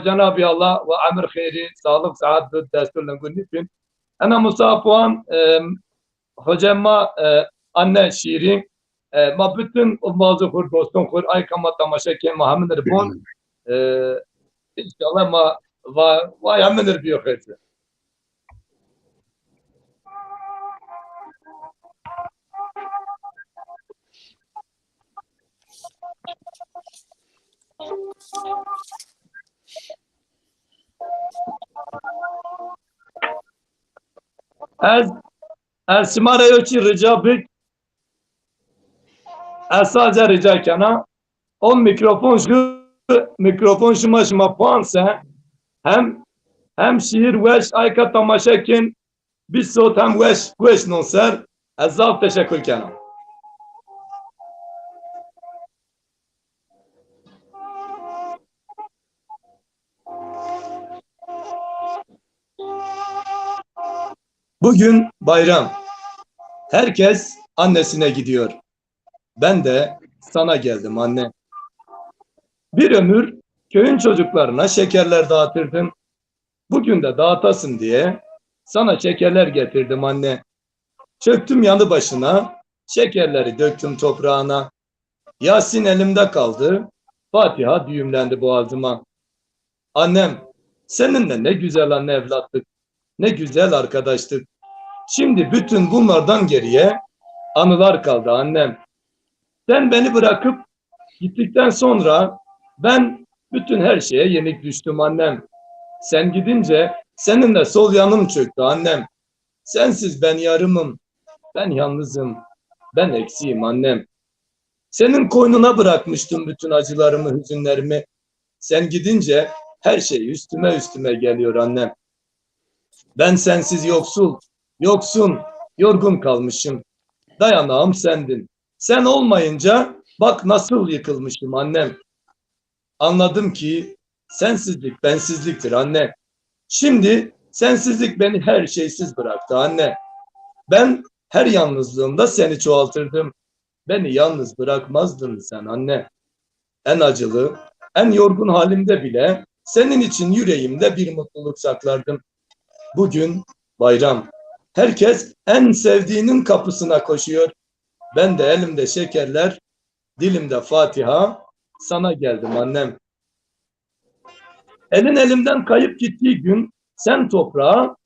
Cenab-ı Allah ve amir khayri sağlık saat desturla günlüğün. Ana Musa Puan hocama anne şiiri ma bütün bazı kur dostum kur ay kama tamaşa ke Muhammed Erbon inşallah ma va yamanır bir khayri. از شما را یکی rica بک از sadece rica kana o mikrofon şuma puansa hem şiir veş ayka tamaşakin bir sot hem veş nonser az zav teşekkür kana. Bugün bayram. Herkes annesine gidiyor. Ben de sana geldim anne. Bir ömür köyün çocuklarına şekerler dağıtırdım. Bugün de dağıtasın diye sana şekerler getirdim anne. Çöktüm yanı başına, şekerleri döktüm toprağına. Yasin elimde kaldı, Fatiha düğümlendi boğazıma. Annem, seninle ne güzel anne evlattık, ne güzel arkadaştık. Şimdi bütün bunlardan geriye anılar kaldı annem. Sen beni bırakıp gittikten sonra ben bütün her şeye yenik düştüm annem. Sen gidince seninle sol yanım çöktü annem. Sensiz ben yarımım, ben yalnızım, ben eksiğim annem. Senin koynuna bırakmıştım bütün acılarımı, hüzünlerimi. Sen gidince her şey üstüme geliyor annem. Ben sensiz yoksun, yorgun kalmışım. Dayanağım sendin. Sen olmayınca bak nasıl yıkılmışım annem. Anladım ki sensizlik bensizliktir anne. Şimdi sensizlik beni her şeysiz bıraktı anne. Ben her yalnızlığımda seni çoğaltırdım. Beni yalnız bırakmazdın sen anne. En acılı, en yorgun halimde bile senin için yüreğimde bir mutluluk saklardım. Bugün bayram. Herkes en sevdiğinin kapısına koşuyor. Ben de elimde şekerler, dilimde Fatiha, sana geldim annem. Elin elimden kayıp gittiği gün sen toprağa,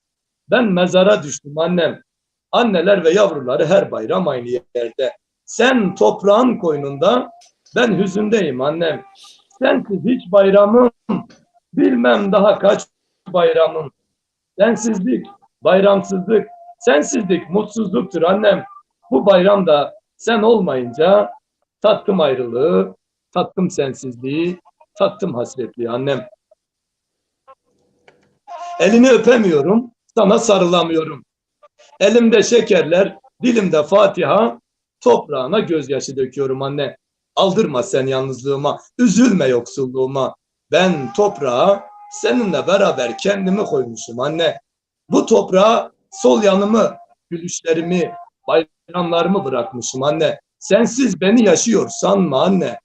ben mezara düştüm annem. Anneler ve yavruları her bayram aynı yerde. Sen toprağın koynunda, ben hüzündeyim annem. Sensiz hiç bayramım, bilmem daha kaç bayramım. Sensizlik, bayramsızlık, sensizlik mutsuzluktur annem. Bu bayramda sen olmayınca tattım ayrılığı, tattım sensizliği, tattım hasretliği annem. Elini öpemiyorum, sana sarılamıyorum. Elimde şekerler, dilimde Fatiha, toprağına gözyaşı döküyorum anne. Aldırma sen yalnızlığıma, üzülme yoksulluğuma. Ben toprağa seninle beraber kendimi koymuşum anne. Bu toprağa sol yanımı, gülüşlerimi, bayramlarımı bırakmışım anne. Sensiz beni yaşıyor sanma anne.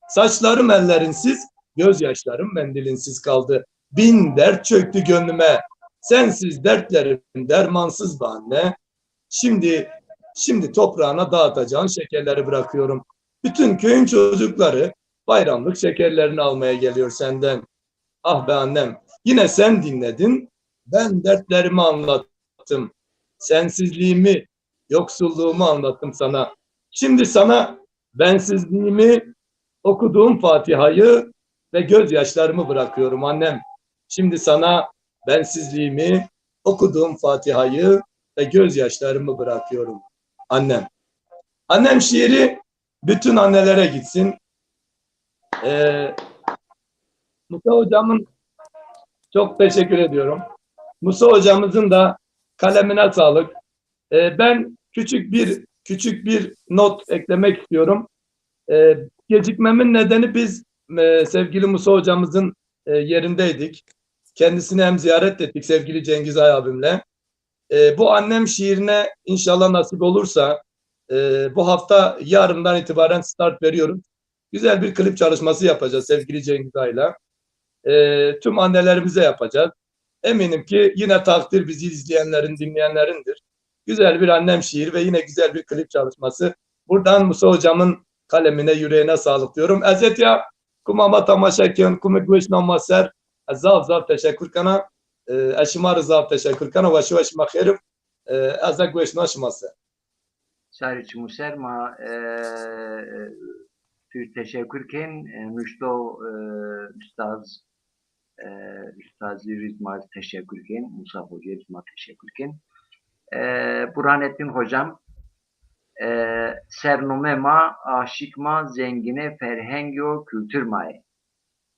Saçlarım ellerinsiz, gözyaşlarım mendilinsiz kaldı. Bin dert çöktü gönlüme. Sensiz dertlerim dermansız be anne. Şimdi toprağına dağıtacağın şekerleri bırakıyorum. Bütün köyün çocukları bayramlık şekerlerini almaya geliyor senden. Ah be annem, yine sen dinledin, ben dertlerimi anlattım. Sensizliğimi, yoksulluğumu anlattım sana. Şimdi sana bensizliğimi, okuduğum Fatiha'yı ve gözyaşlarımı bırakıyorum annem. Şimdi sana bensizliğimi, okuduğum Fatiha'yı ve gözyaşlarımı bırakıyorum annem. Annem şiiri bütün annelere gitsin. Musa hocamın çok teşekkür ediyorum. Musa hocamızın da kalemine sağlık. Ben küçük bir not eklemek istiyorum. Gecikmemin nedeni biz sevgili Musa hocamızın yerindeydik. Kendisini hem ziyaret ettik sevgili Cengiz Ay abimle. Bu annem şiirine inşallah nasip olursa bu hafta yarından itibaren start veriyoruz. Güzel bir klip çalışması yapacağız sevgili Cengiz Ay'la. Tüm annelerimize yapacağız. Eminim ki yine takdir bizi izleyenlerin, dinleyenlerindir. Güzel bir annem şiir ve yine güzel bir klip çalışması. Buradan Musa hocamın kalemine, yüreğine sağlık diyorum. Ezetya kumama tamaşakın, kumik vişnamaser. Zav teşekkür kana. Eşima rızav teşekkür kana. Ve şu eşima khairif. Ezek vişnaşması. Sari çumuser ma teşekkür ken Müşto Üstaz Rizma teşekkür ken Musa Hoca Rizma teşekkür ken Burhanettin Hocam sernome ma aşık ma zengine ferheng yo kültür mae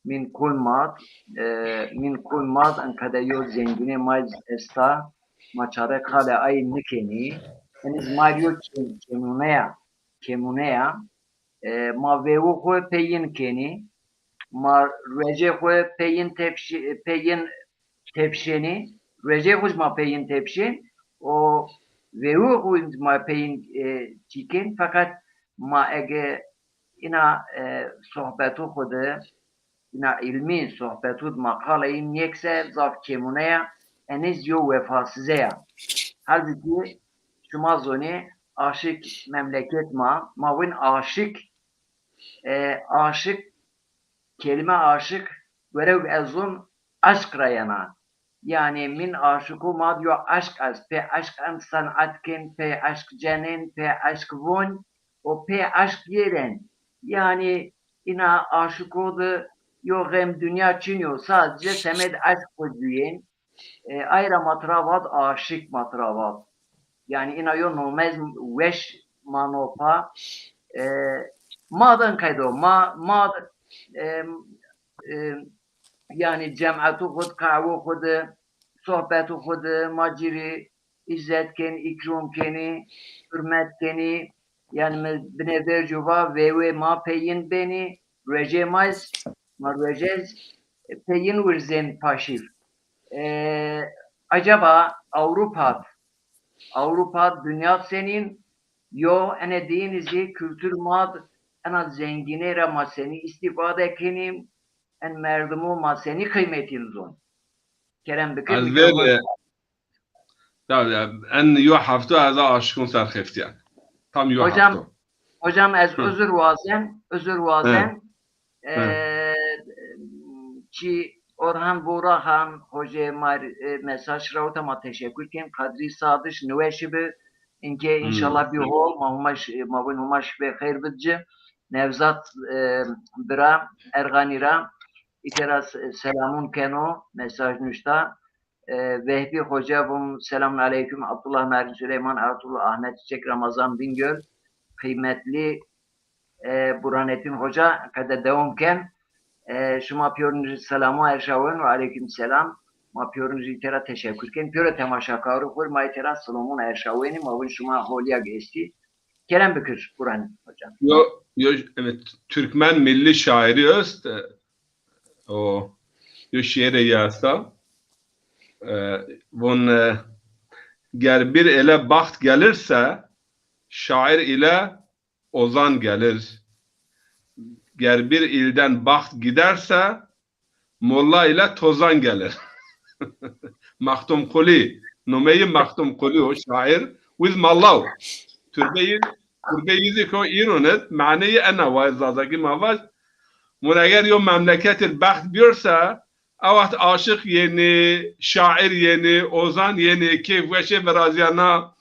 min kul mad an kada yo zengine maz esta maçare kale ay nikeni eniz mario kemunea ma vevu ho peyin keni ma rece ho peyin tepşeni rece ho ma peyin tepşen o vevu ho ma peyin çiken fakat ma ege ina sohbetu hoda ina ilmi sohbetu makaleyin yekse zaf kemunea eniz yo vefasızeya halbuki şuma zoni aşık memleket mavin aşık kelime aşık verev ezun aşk rayana yani min aşıku ma diyor aşk az pe aşk an sanatken pe aşk cenin pe aşk vun o pe aşk yeren yani ina aşık oldu yok hem dünya için yok sadece semed aşk koyuyen ayrı matravat aşık matravat yani ina yo nomez weş manopa madan kaydo yani cem'atu khud kahvu khud sohbetu khud maciri izzet ken ikram keni hürmet keni yani bine cuva ve ma peyin beni recemaz ma recez peyin virzen paşif acaba Avrupa dünya senin yo ene dinizi kültür mad ena zengine rama seni istifade kenim en merdumu ma seni kıymetin zon. Kerem Bekir الفيل ان يو حفتو هذا عاشقون سرخفتيان tam يو حفتو hocam özür vazen ki Orhan Burahan hoca mesaj rautama teşekkür ken kadri sadış nüveşibi inke inşallah bir hol mavun humaş ve hayır bıcı Nevzat bira erganira iteras selamun keno mesaj nüşta Vehbi hoca bum selamun aleyküm Abdullah Mersin Süleyman Ertuğrul Ahmet Çiçek Ramazan Bingöl kıymetli Burhanettin hoca kada devamken şuma piyonunuz selamu erşavun ve aleyküm selam ma piyonunuz itera teşekkür ken piyora temaşakarı kur ma itera selamun erşavuni ma şuma holya geçti Kerem Bekir Burhan hocam. Yo evet Türkmen milli şairi öst o yo şiire yasta von ger bir ele baht gelirse şair ile ozan gelir. Ger bir ilden baht giderse molla ile tozan gelir. Maktum Kuli numeyi Maktum Kuli o şair with mallav türbeyi ko ironet ma'neyi ana ve zazaki mavaş mun eğer yo memleketil baht biyorsa avat aşık yeni şair yeni ozan yeni keyf ve şey veraziyana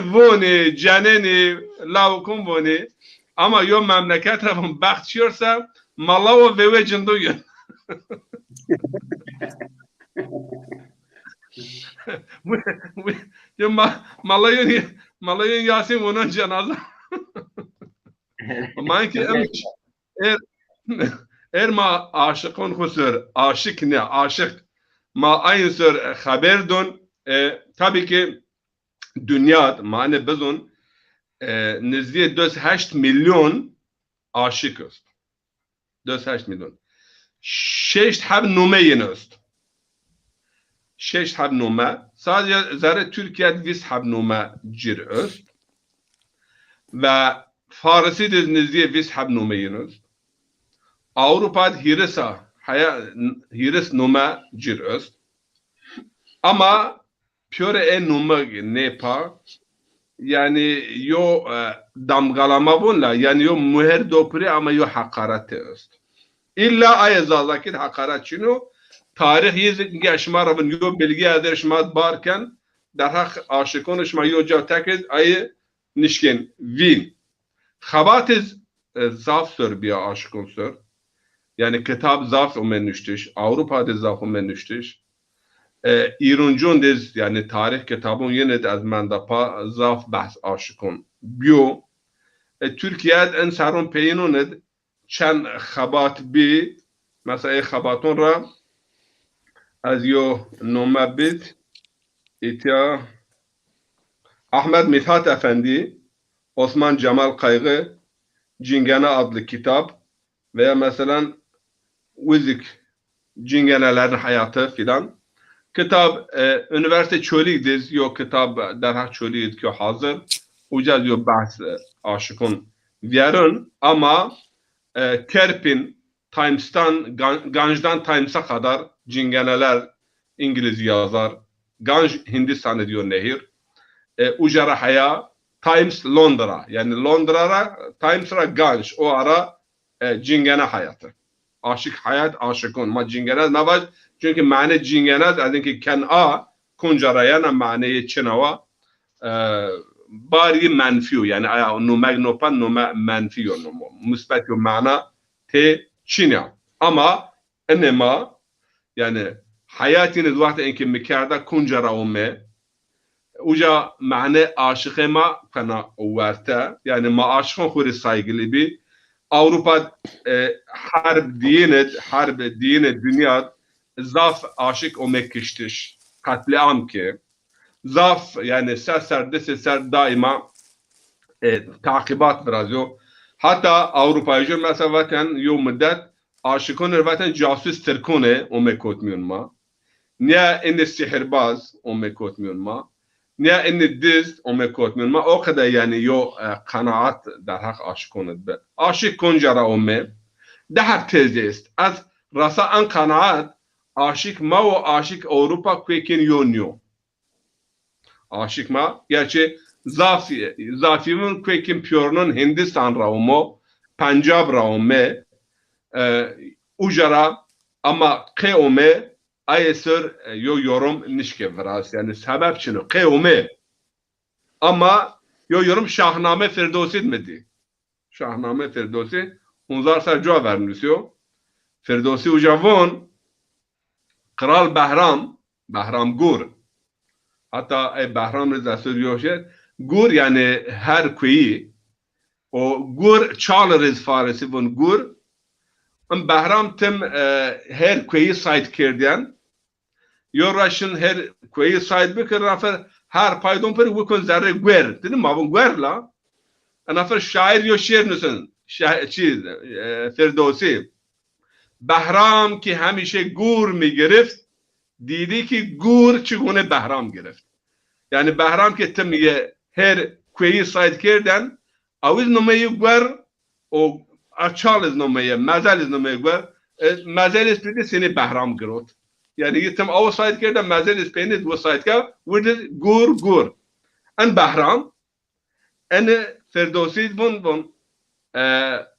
voni caneni laukum voni ama yo memleket tarafın bakçıyorsa malav ve cindoyun yo malayın Yasin onun cenaze manki ma aşıkın husur aşık ne aşık ma aynı sür haber dön tabii ki dünya mane bizon nizdiye 8 milyon aşık است 8 milyon 6 hab numeyin است 6 hab nume sadece zare Türkiye'de 20 hab nume cir است ve Farisi de nizdiye 20 hab numeyin است Avrupa'da hiris nume cir است ama pure nume ne pa yani yo damgalama bunla yani yo muher dopri ama yo hakaret است illa ayazalakit hakaret çino tarih yizik yaşmarabın yo bilgi ederşmat barken در حق عاشقانش ما یو جا تکید ای نشکن وین خبات zaf sör biya aşkın sör. Yani kitap zaf umenüştüş. Avrupa'da zaf umenüştüş. İruncun diz yani tarih kitabın yine de az mendapa zaf bahs aşkın. Biyo Türkiye'de en sarun peynunet çen xabat bi mesela xabatun ra az yo nome bit itya Ahmet Mithat Efendi, Osman Cemal Kaygı, Cingene adlı kitap veya mesela Uzik Cingenelerin hayatı filan. Kitap üniversite çölüydü, yok kitap derhal çölüydü ki hazır. Ucaz yok bahs aşıkın yarın ama Kerpin, Times'tan, Ganj'dan Times'a kadar Cingeneler İngiliz yazar. Ganj Hindistan diyor nehir. Ujara haya Times Londra yani Londra'ra Times'ra Ganj o ara Cingene hayatı. Aşık hayat aşıkın ma Cingene ne var? Çünkü mane Cingene adınki ken'a kuncaraya ne maneyi çinava bari menfiyo yani aya numek nopan numek menfiyo numu müsbet yo mana te çinya ama enema yani hayatınız vakti enki mikarda kuncara umme uca mane aşık ma kana uverta yani ma aşıkın huri saygılı bir Avrupa harp diyene dünya zaf aşık o mekiştiş katliam ki zaf yani ser daima takibat biraz yo hatta Avrupa'yı mesela vatan yo müddet aşıkın vatan casus Türkune o mekotmuyor ma niye en sihirbaz o mekotmuyor ma niye en diz o mekotmuyor ma o kadar yani yo kanaat derhak aşıkın be aşık koncara o me daha tezist az rasa an kanaat aşık ma o aşık Avrupa kwekin yonyo aşık ma gerçi zafimin kwekin piyorunun Hindistan raumo Punjab raume ujara ama qeome ayesir yo yorum nişke vras yani sebep çino qeome ama yo yorum Şahname Firdevsi etmedi. Şahname Firdevsi hunzar ser cevap vermişiyor. Firdevsi ujavon Kral Behram Gur hatta Behram Rıza söylüyor Gur yani her köyü o Gur Charles Farisi bun Gur Behram tim her köyü sait kirdiyen yoraşın her köyü sait bikir rafer her paydon per wikon zerre gwer dedim mavun gwer la anafer şair yo şiir nüsün çiz Firdevsi Behram ki hمیشه gur mi girift دیدی که گور چگونه بهرام گرفت یعنی بهرام که تم her köyü sait kردن اویز نمایی گور o açalız numaya, mazaliz numaya gwer, mazaliz pedi seni Behram grot. Yani gittim o sait kerden mazaliz pedi bu sait ka, wurde gur. En Behram, en Firdevsi bun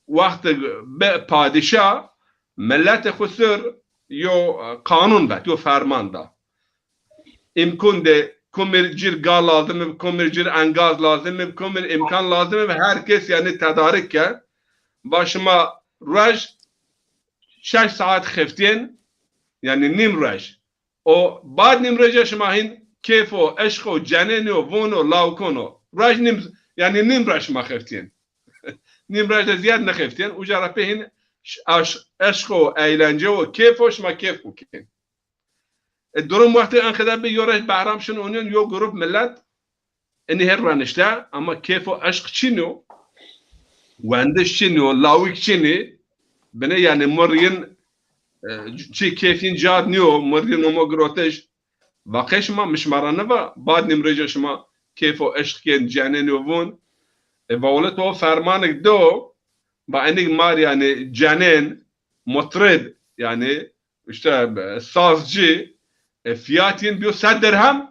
vakti be padişah millet khusur yo kanun vet, yo ferman da. İmkun de kumircir gal lazım, kumircir engaz lazım, kumir imkan lazım ve herkes yani tedarik ke. Başıma raj 6 saat xeftin yani nim raj o bad nim raja şmahin kefo eşko caneno vono laukono raj nim yani nim raj ma xeftin nim raj ziyad ne xeftin ujara pehin eşko eğlence o kefo şma kef kukin durum vakti en kadar bir yoraj Behram şun onun yo grup millet eni her ranışta ama kefo eşk çino وندش چینی و لاویک چینی بنه یعنی مرین چی کیفین جاد نیو مرین اومو گروتش واقعش ما مشمارانه و بعد نمرجه شما کیف و عشق کن جانه نیوون و اولت و فرمانک دو با اینک مار یعنی جانن مطرب یعنی işte sazcı fiyatın bir 100 dirhem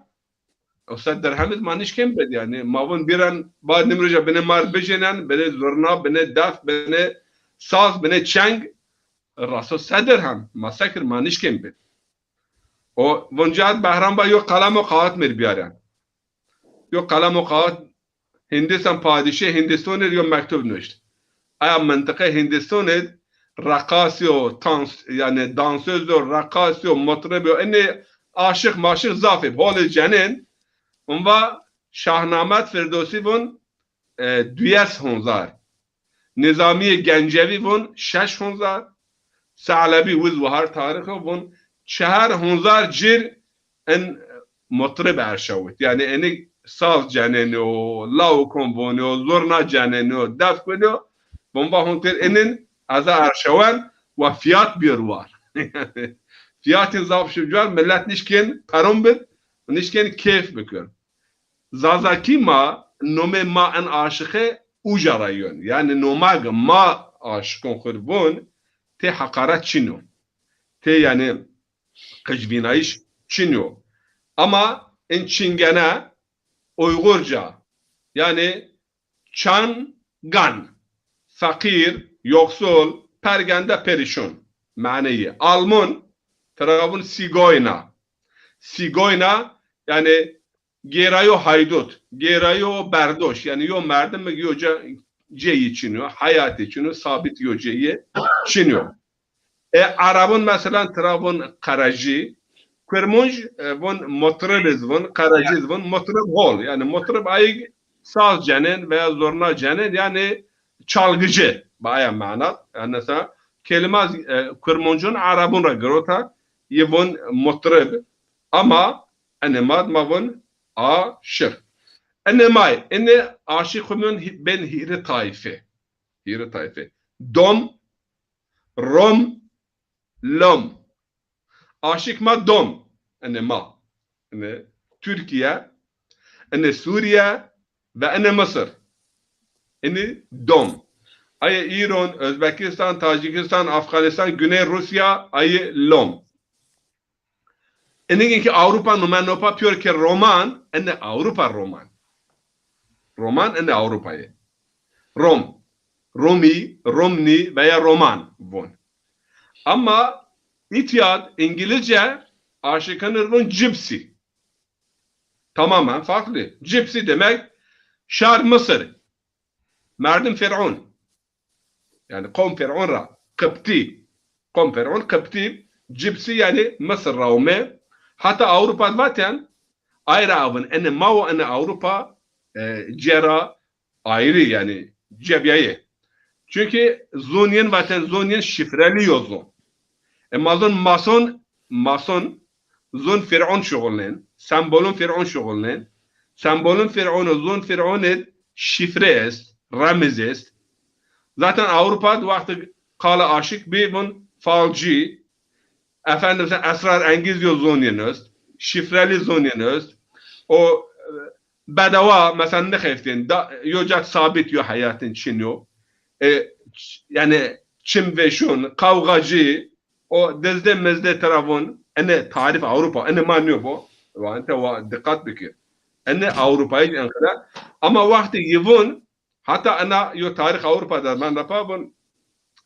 o 100 dirhem maniş kim bed yani mavun biran bad nimroja bene mar bejenen bene zurna bene daf bene saz bene çeng raso 100 dirhem masakir maniş kim bed o vonjad Behram ba yok kalam o kağıt mir biaran yok kalam o kağıt Hindistan padişahı Hindistan'ı yok mektup nöşt aya منطقه هندستان رقاصی و یعنی دانسöz و رقاصی و مطرب و اینی عاشق ماشق زافه حال جنین اون و شاهنامه فردوسی بون 200,000 نظامی گنجوی بون 6,000 ثعلبی وز و هر تاریخ بون 4,000 جیر ان مطرب ارشوت یعنی اینی ساز جنین و لاو کمبونی و زورنا جنین و دف کنو بون با هنتر اینن از ارشوان و فیات بیروار فیات زاف شوجار ملت نشکن پرم بد و نشکن کیف بکن زازاکی ما نوم ما ان عاشقه اوجرایون یعنی نوماگ ما عاشقون خربون تی حقارت چینو تی یعنی قجبینایش çinyo. Ama en Çingene Uygurca yani çangan fakir, yoksul, pergende perişan maneyi. Alman tarafın sigoyna. Sigoyna yani gerayo haydut, gerayo berdoş yani yo merdim mi yo ceyi çiniyor, hayatı çiniyor, sabit yo ceyi çiniyor. Arabın mesela tarafın karacı, Kırmızı von motorist von karaciz von motorist hol yani motorist ay saz cenin veya zorna cenin yani çalgıcı bayağı mana yani mesela kelime kırmızının Arabın ragrota yevon motorist ama enemad mavon aşık enemay ene aşıkımın ben hiri taife dom rom lom aşık ma dom ene ma ene Türkiye ene Suriye ve ene Mısır ene dom ay İran, Özbekistan, Tacikistan, Afganistan, Güney Rusya ay lom ene ki Avrupa numanopa piyor ki roman ene Avrupa roman ene Avrupa'yı Romi, Romni veya Roman bon ama İtiyat İngilizce aşıkların gypsy. Tamamen farklı. Gypsy demek şar Mısır. Merdim Firavun. Yani kom Firavun ra. Kıpti. Kom Firavun Kıpti. Gypsy yani Mısır Raume. Hatta Avrupa zaten ayrı avın. Ene Mao ene Avrupa cera ayrı yani cebiyeyi. Çünkü Zunyen zaten Zunyen şifreli yozun. Mazon mason zon Firavun şoğullen, sembolun Firavun şoğullen, sembolun Firavun zon Firavun şifre est, ramez est. Zaten Avrupa'da vakti kala aşık bir bun falci, efendim esrar engiz yo zonyen est, şifreli zonyen est. O bedava mesela ne xeftin, yocak sabit yo hayatın çinyo. Yani çim ve şun, kavgacı, o dezde mezde tarafın ene tarif Avrupa ene manıyor bu ve ente ve dikkat bekir ene Avrupa'yı enkara ama vakti yivun hatta ana yo tarih Avrupa'da ben rapabun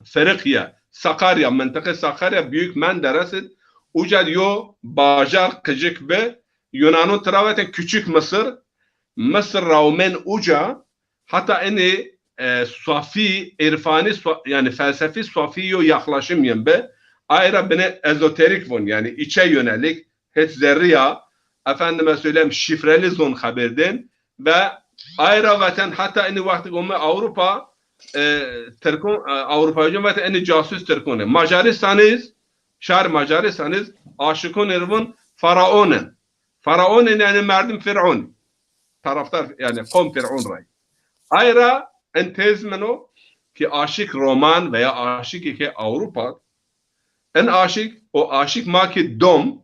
Ferikiye Sakarya mentıkı Sakarya büyük menderesit ucad yo bajar kıcık ve Yunan'ın tarafı küçük Mısır Raumen uca hatta ene safi irfani yani felsefi safi yo yaklaşım yembe ayrı beni ezoterik von yani içe yönelik hiç zerriya efendime söyleyeyim şifreli zon haberden ve ayrı vatan hatta aynı vakti gömme Avrupa Türk'ün Avrupa hocam vatan aynı casus Türk'ün Macaristan'ız şar Macaristan'ız aşıkın ervun faraonen yani merdim Firavun taraftar yani kom Firavun ray ayrı entezmeno ki aşık roman veya aşık ki Avrupa en aşık, o aşık ma ki dom,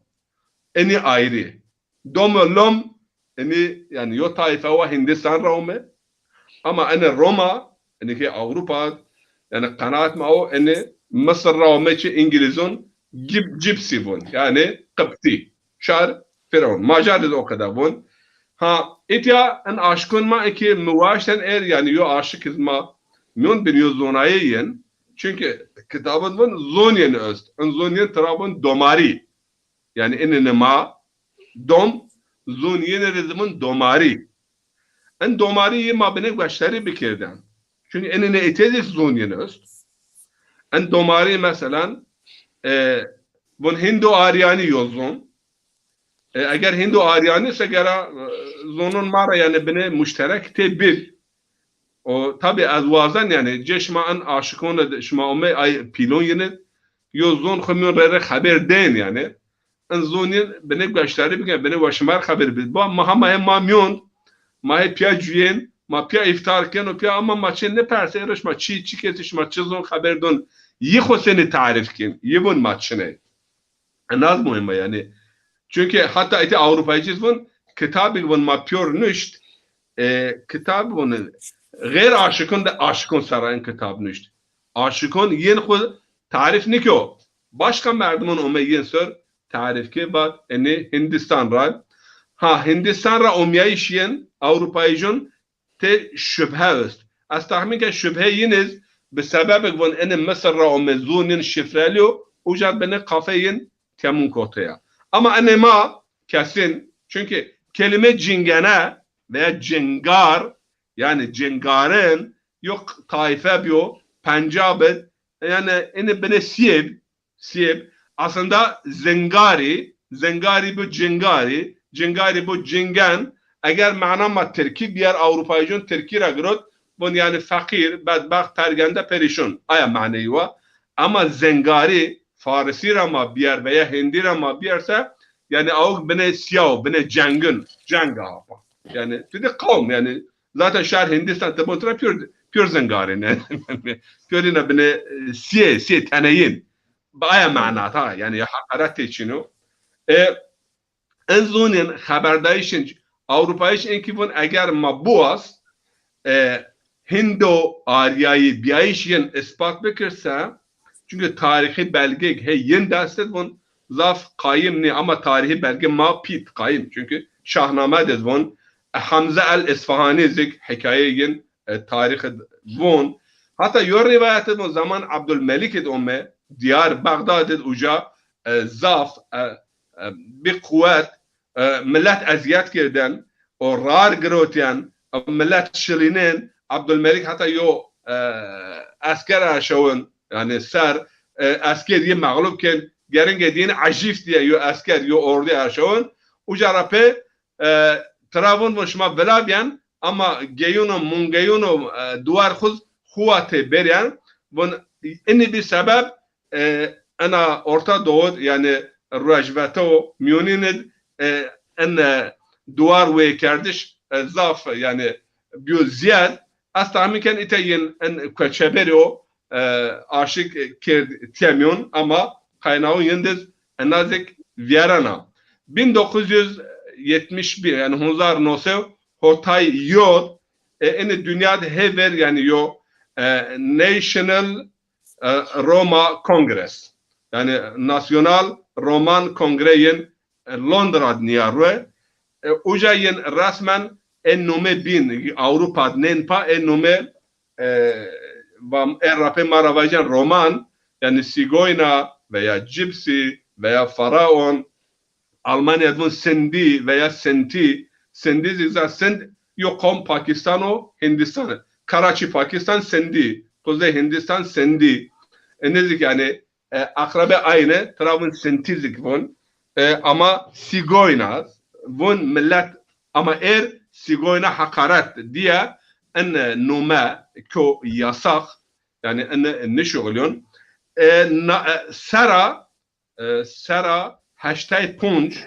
eni ayrı. Dom ve lom, eni yani yo taife ve Hindistan raume. Ama eni Roma, eni ki Avrupa, yani kanaat ma o eni Mısır raume ki İngilizun gypsy bun. Yani Kıpti. Şar Firavun. Macar da o kadar bun. Ha, itya en aşkın ma ki muvaşten yani yo aşık izma, miyon biliyor zonayeyen. Çünkü kitabın zonyen öst. Zonyen tarafın domari. Yani enine ma dom zonyen rezimın domari. En domari ma benek başları bikirden. Çünkü enine etedik zonyen öst. En domari mesela bun Hindu Aryani yolzon. Eğer Hindu Aryani ise gera zonun mara yani bine müşterek te bir. O tabi az vazan yani ceşma an aşıkona şma ome ay pilon yine yolzon khumyon rere haber den yani. En zonin bine gaşları bine bine başmar haber bil. Bu mahama mamyon mahe pya juyen ma pya iftar ken o pya ama maçın ne perse yarış ma çi kesiş maçı zon haber don yi seni tarif kin yi bun maçını. En az mühim yani. Çünkü hatta eti Avrupa'yı bun kitabı bun ma pyor nüşt kitabı bun gayr aşıkın da aşıkın sarayın kitabı nüşt. Aşıkın yen xud tarif nikyo. Başka merdimin ome yen sör tarif ki bak eni Hindistan ra ha Hindistan ra omyayiş yen Avrupa'yı te şüphe ist. Az tahmin ki şüphe yiniz بسبب بون ان مصر را امزونین شفرلیو اوجد beni kafeyin temun kotaya. Ama anne ma kesin çünkü kelime cingene veya cengar yani cengarın yok taife biyo Pencab'ı yani ene beni siyeb aslında zengari bu cengari bu cingen eğer manama terkib yer Avrupa'yı terkir agrot bun yani fakir bedbaht tergende perişan aya maneyi var ama zengari Farisi rama bir yer veya Hindi rama bir yerse yani avuk bine siyav bine cenga apa yani bir de kavm yani zaten şehir Hindistan tabi pür zengari yani pürüne bine siye teneyin aya manat ha yani hakaret için o en zonin haberdayışın Avrupa'yı en bun eğer mabuas Hindu Arya'yı biyayışın ispat bekirse çünkü tarihi belge yen destet bun zaf kayım ne ama tarihi belge ma pit kayım çünkü Şahname de bun Hamza el-İsfahani zik hikayeyin tarihi bun hatta yor rivayeti bu zaman Abdülmelik ed umme diyar Bağdat ed uca zaf bir kuvvet millet eziyet kirden o rar girotiyen millet şirinin Abdülmelik hatta yo asker aşağın yani ser askeriye mağlup ken gerin gediğini acif diye yo asker yo ordu aşağın ucarape travun boşma belabyan ama geyuno mungeyuno duvar khuz kuvvete beriyan bun inni bir sebep ana Orta Doğu yani rajveto miyoninin en duvar ve kardeş zaf yani biyo ziyad astamiken iteyin en kaçebero aşık temyon ama kaynağı yendiz nazik Vierana 1971 yani Hunzar Nosev Hotay Yod en dünyada hever yani yo National Roma Congress yani National Roman Kongreyin Londra niyarwe ucayin resmen en nome bin Avrupa nenpa en nome rape maravajan Roman yani Sigoyna veya Gypsy veya Faraon Almanya'nın Sendi veya Senti zizah Send yokom Pakistano Hindistan Karachi Pakistan Sendi Kuzey Hindistan Sendi nezik yani akrabe aynı tarafın Sentizik bun ama Sigoyna bun millet ama Sigoyna hakaret diye en nome ko yasak yani en ne şuğulun Sera hashtag punch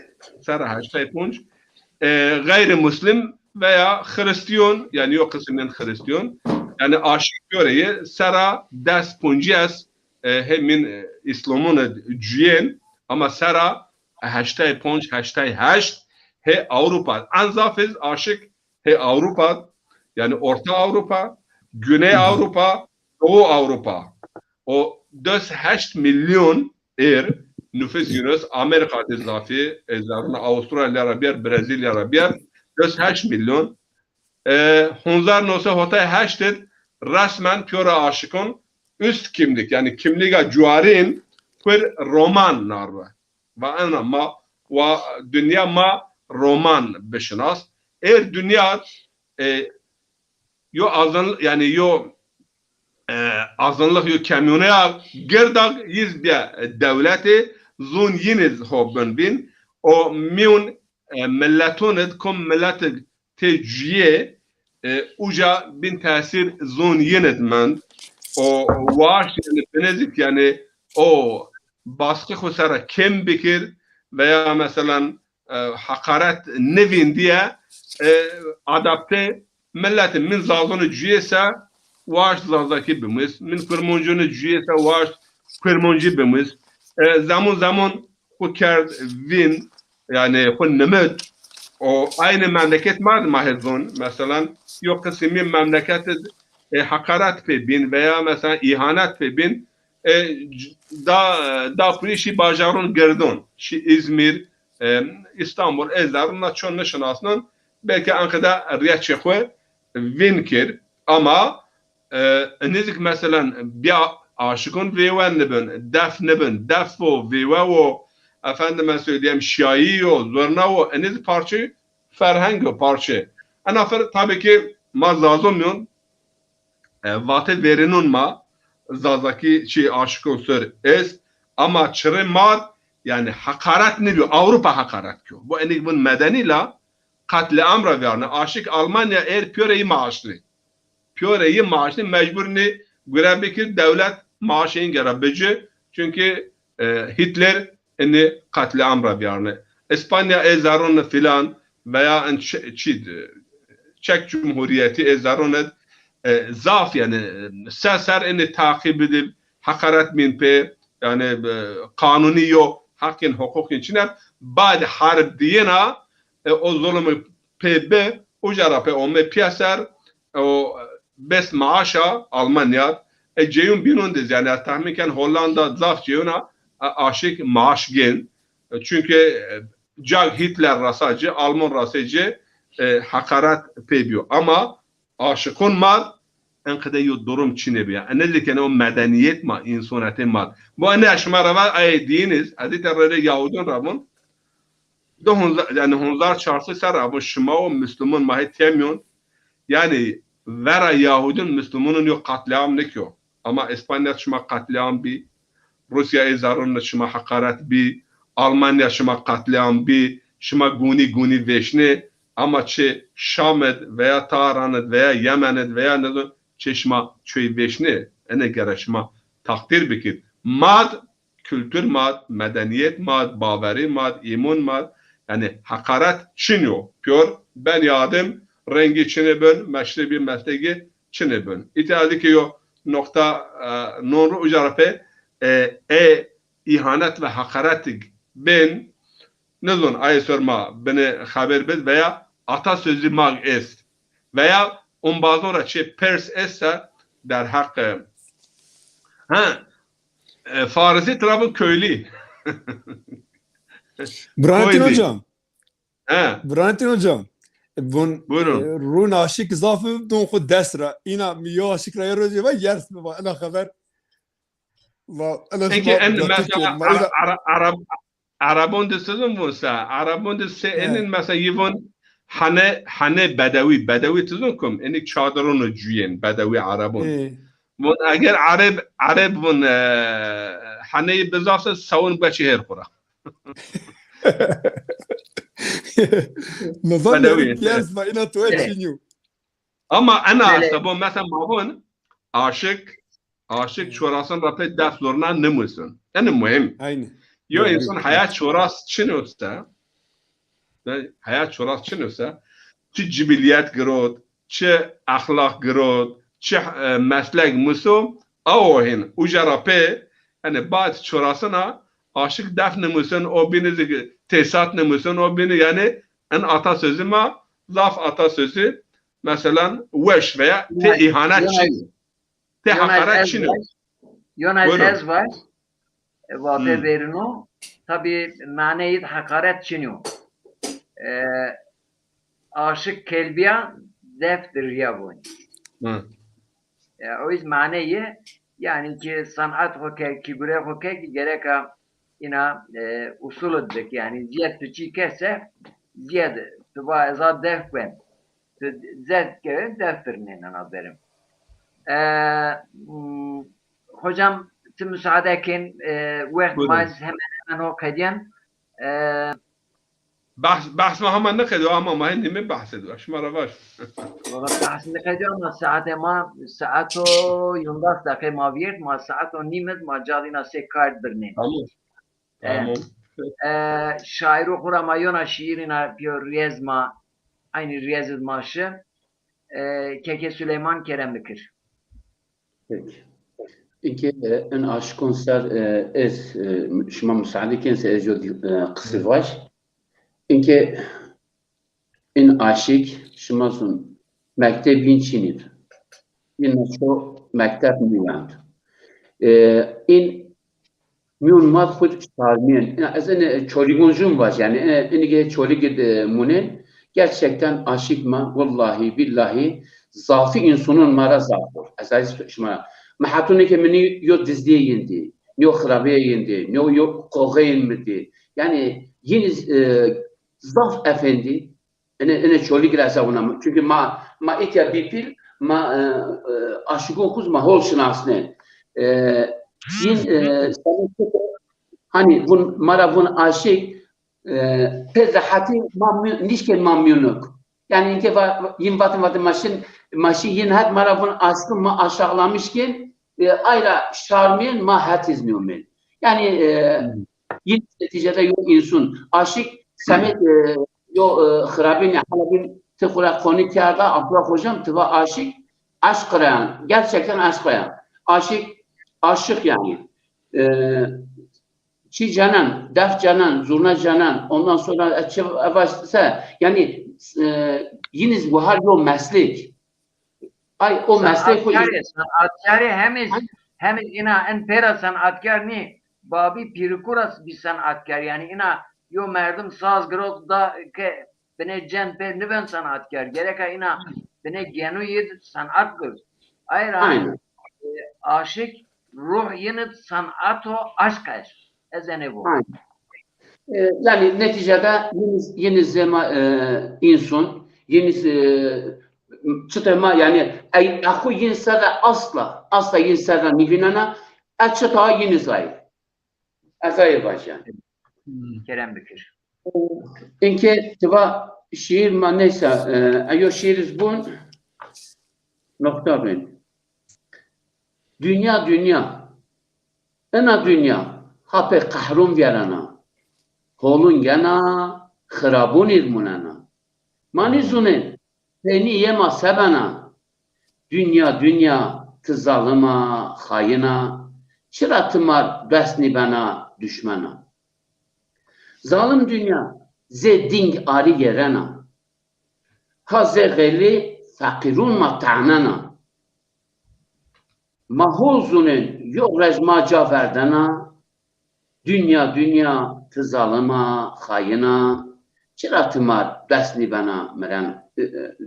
gayrimüslim veya Hristiyan yani yok kısmının Hristiyan yani aşık göreyi Sera des punjes hemin İslam'ın cüyen ama Sera hashtag punch hashtag hasht he Avrupa anzafiz aşık he Avrupa yani Orta Avrupa Güney Avrupa Doğu Avrupa o 8 milyon nüfus yunus Amerika izafi ezarına Avustralya bir Brezilya bir 8 milyon Hunzar nosa hota 8 resmen piyora aşıkın üst kimlik yani kimliğe cuarin bir roman narva ve ana ma ve dünya ma roman beşinas dünya yo azan yani yo azınlık yok kamyonu ya girdak yüz bir devleti zon yiniz hobbin bin o miun milletonet kom milletek tecrüye uca bin tesir zon yiniz men o vaş yani benezik yani o baskı kusara kim bikir veya mesela hakaret nevin diye adapte milletin min zazonu cüyese واش زازاکی بمیز من کرمانجون جویه تا واش کرمانجی بمیز زمان خو کرد وین yani خو نمد o aynı memleket vardı mahzun mesela yok kısmi memleket hakaret bin veya mesela ihanet bin da kurişi bajarun gerdon İzmir İstanbul ezlerinde çoğun nişanasının belki Ankara'da riyad çekwe vinkir ama نزك مثلا بيا عاشقون فيوان نبن دفو فيوا efendim ben söyleyeyim şiai o zorna o eniz parça ferhang o parça ana tabii ki ma lazım vate verinun ma zazaki çi aşıkon sör es ama çırı mar yani hakaret ne diyor Avrupa hakaret diyor bu enik bun medeniyle katliam yani aşık Almanya pöreyi maaşlı Pyoreyi maaşını mecburni görebilir devlet maaşını görebilir. Çünkü Hitler ini katliam yani. İspanya ezaronu filan veya Çek Cumhuriyeti ezaronu zaf yani seser ini takip edip hakaret min pe yani kanuni yok hakkın hukukun içine bad harp diyena o zulümü pe o jarape o me piyaser o bes maaşa Almanya ceyun binundiz yani tahminken Hollanda zaf ceyuna aşık maaş gen çünkü jag Hitler rasacı Alman rasacı hakaret pebiyor ama aşıkun mar enkede yu durum çine biya enelik yani o medeniyet ma insaniyetin ma bu anne aşmara var ay diniz adet arada Yahudun rabun yani hunzar çarşı sar bu şuma o Müslüman mahit temyon yani vera Yahudun Müslümanın yok katliam ne ki ama İspanya şuma katliam bi Rusya ezarın şuma hakaret bi Almanya şuma katliam bi şuma guni veşne ama çe Şamed veya Tahran'd veya Yemen'd veya ne çeşma çöy veşne ene göre şuma takdir bikir mad kültür mad medeniyet mad baveri mad iman mad yani hakaret çinyo pür ben yadım rengi çinebön, meşrebi mesleki çinebön. İtihadiki yo nokta nonru ucarape ihanet ve hakaret ben nizun ay sorma beni haber bed veya atasözü mag est veya bazıları çe pers esse der hakkı Farisi tarafı köylü. Burhanettin hocam. Burhanettin hocam. Buyurun. Aşık zafı don xud desra. İna miyo aşık raya rozi ve yers mi var? Ana haber. Peki en mesela Arabon de sözüm varsa Arabon de senin mesela yivon hane bedevi tuzun kum enik çadırını cüyen bedevi Arabon. Bun eğer Arab bun haneyi bezafsa savun başı her kura. نظن ياس ما إنا توجهنيو أما أنا أصلا مثلا مابون عاشق شوراسın rapet ders zoruna ne musun? Yani mühim. Aynı. Yo insan hayat şoras çiniyorsa hayat şoras çiniyorsa çi cibiliyet girod, çi ahlak girod, çi meslek musun aohin ujarape yani bazı şorasına aşık defne musun o beni tesisat ne musun o beni yani en atasözü ma laf atasözü mesela veş veya te ihanet çin te hakaret çin Yunus ez var vate verino tabi maneyi hakaret çiniyor aşık kelbiya deftir ya bu o yüzden maneyi yani ki sanat hokey ki göre hokey gerek ina usul edecek yani ziyad tüçi kese ziyad tuba ezad def ben zed kere deftir ne naderim hocam tüm müsaade ekin وقت Buyurun. maiz hemen o kediyen بحث ما هم نقدوا أما ما هني من بحثوا إيش مرة باش بحث kediyen ama saat o 20 dakika maviyet ma saat o nimet ma cadina se kart birne تمام تمام şair okura ma yona şiirina piyo riyezma aynı riyezet maaşı Keke Süleyman Kerem Bikir. Peki. İki en aşk konser ez şuma müsaade kense ez yo kısır var. İnke en aşık şuma sun mektebin çinir. Yine şu mektep müyand. İn müyun mad khud sarmiyen. Ezen çoligoncum var yani en çolig munen gerçekten aşık mı? Vallahi billahi zafi insanın mara zafır. Esas şuma محاتونی که منی یو دزدی یندی نیو خرابی یندی نیو یو قوغین مدی yani yine zaf efendi ene çoli girase ona çünkü ma etya bipil ma aşıkın kuz ma hol şinasne hani bun mara bun aşık pezahati ma nişken mamyonuk yani inke yin vatın maşin yin hat mara bun aşkın ma aşağılamışken ayra şarmiyen ma hat izniyomen. Yani yine neticede yok insun. Aşık Samet yok xirabin halabin tıkura konu kârda Abdullah hocam tıva aşık aşk arayan. Gerçekten aşk arayan. Aşık yani. Çi canan, def canan, zurna canan ondan sonra evasa yani yine bu her yol meslek. Ay o meslek sanatkar hem ina en pera sanatkar ni babi pirikuras bir sanatkar yani ina yo merdim saz grot da ke bene cen pe niven sanatkar gereka ina bene genu yed sanatkar ayran aşık ruh yine sanato aşk ezene bu yani neticede yeni zema insan yeni çıtama yani ahu yinsara asla yinsara nivinana açıta yeni zayıf. Azayır başa. Kerem Bikir. İnke tıva şiir ma neyse ayo şiiriz bun nokta ben. Dünya ena dünya hape kahrun verana holun yana xirabun irmunana mani zunen beni yema sebena dünya tızalıma hayına çıratımar besni bana düşmana zalim dünya ze ding ari gerena ha ze geli fakirun ma ta'nana mahol zunen yok rejmaca verdena dünya tızalıma hayına çıratımar besni bana meren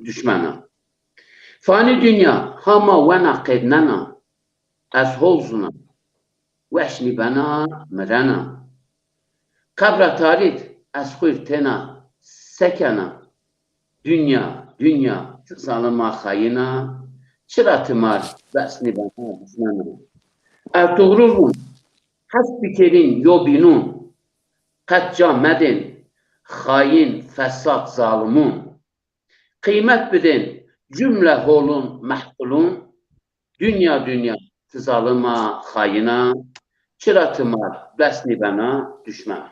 düşmana. Fani dünya hama vena qednana az holzuna veşni bana merana kabra tarit az khuyr tena sekana dünya zalıma hayına çıratımar besni bana düşmana ertuğrulun hasbikerin yobinun qatca medin hain fesat zalimun kıymet bilin cümle holun mahkulun dünya zalıma hayına çıratımar besni bana düşman.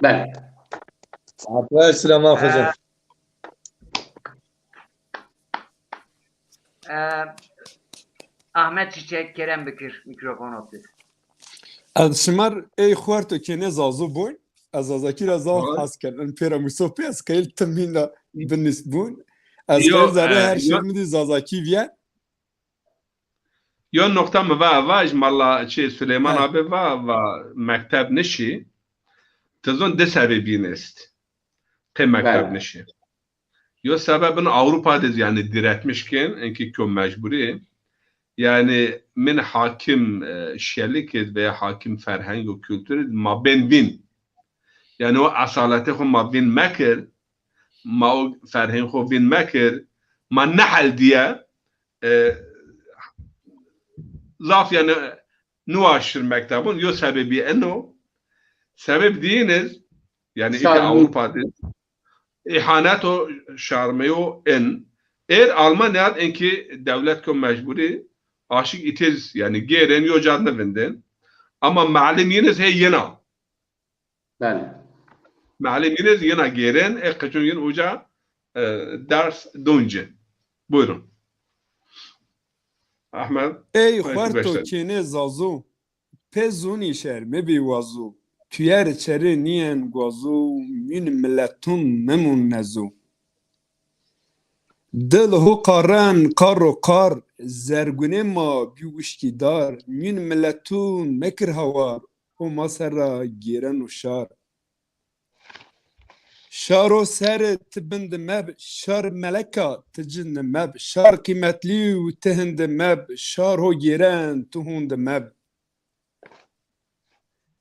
Ben. Selam hocam. Ahmet Çiçek Kerem Bikir mikrofon opti. از شمار ای خوار تو که نه زازو بون از زاکی را زال حس کرد ان پیرا موسوپی از کل تمین را بنس بون از کل زاره هر شرمدی زازاکی ویا یا نقطه مواج مالا چی سلیمان abi و مکتب نشی تزون ده سببی است که مکتب نشی یا sebebin Avrupa'da yani diretmişken enki kö mecburi yani min hakim şerlik veya hakim ferheng ve kültürü ma ben bin yani o asalete ko ma bin mekir ma o ferheng ko bin mekir ما نحل دیا ضاف yani nuaşır mektebun yo sebebi eno sebep diyiniz yani iki Avrupa'da ihanet o şarmeyo en Almanya enki devlet ko mecburi aşık itiz yani geren yo canlı vinden ama maliminiz he yena maliminiz yena geren kaçın yen uca ders donce buyurun Ahmet ey xwarto kene zazo pezoni şerme bi wazo tüyer çere niyen gwazo min milletun memun nezo dil ho qaran qaro qar zergune ma bi wişkidar min milletun mekir hawar o masara giren u şar şaro ser tibind meb şar meleka tijin meb şar kıymetli u tihind meb şar ho giren tuhund meb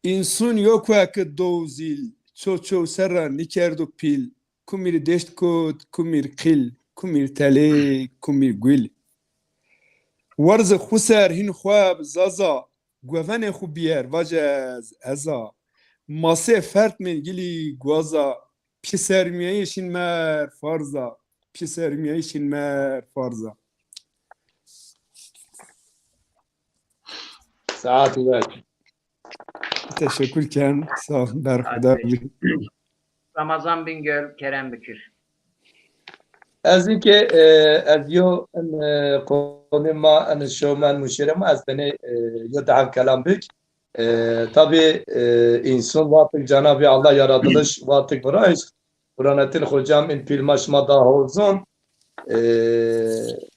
İnsun yok vakit dozil ço serra nikerdo pil kumir deşt kod kumir kil kumir tele kumir gül warz xusar hin xwab zaza govane xu biyer vajaz eza mase fert men gili gwaza pisermiye şin mer farza pisermiye şin mer farza Saat ver. teşekkür ken sağ ol berhuda Ramazan Bingöl, Kerem Bükür. از اینکه از یو قانون ما ان شومن مشیره ما از بین یو دهم کلام بک tabi insan vatık Cenab-ı Allah yaratılış vatık burayız. Kur'an-ı hocam in filmaşma da olsun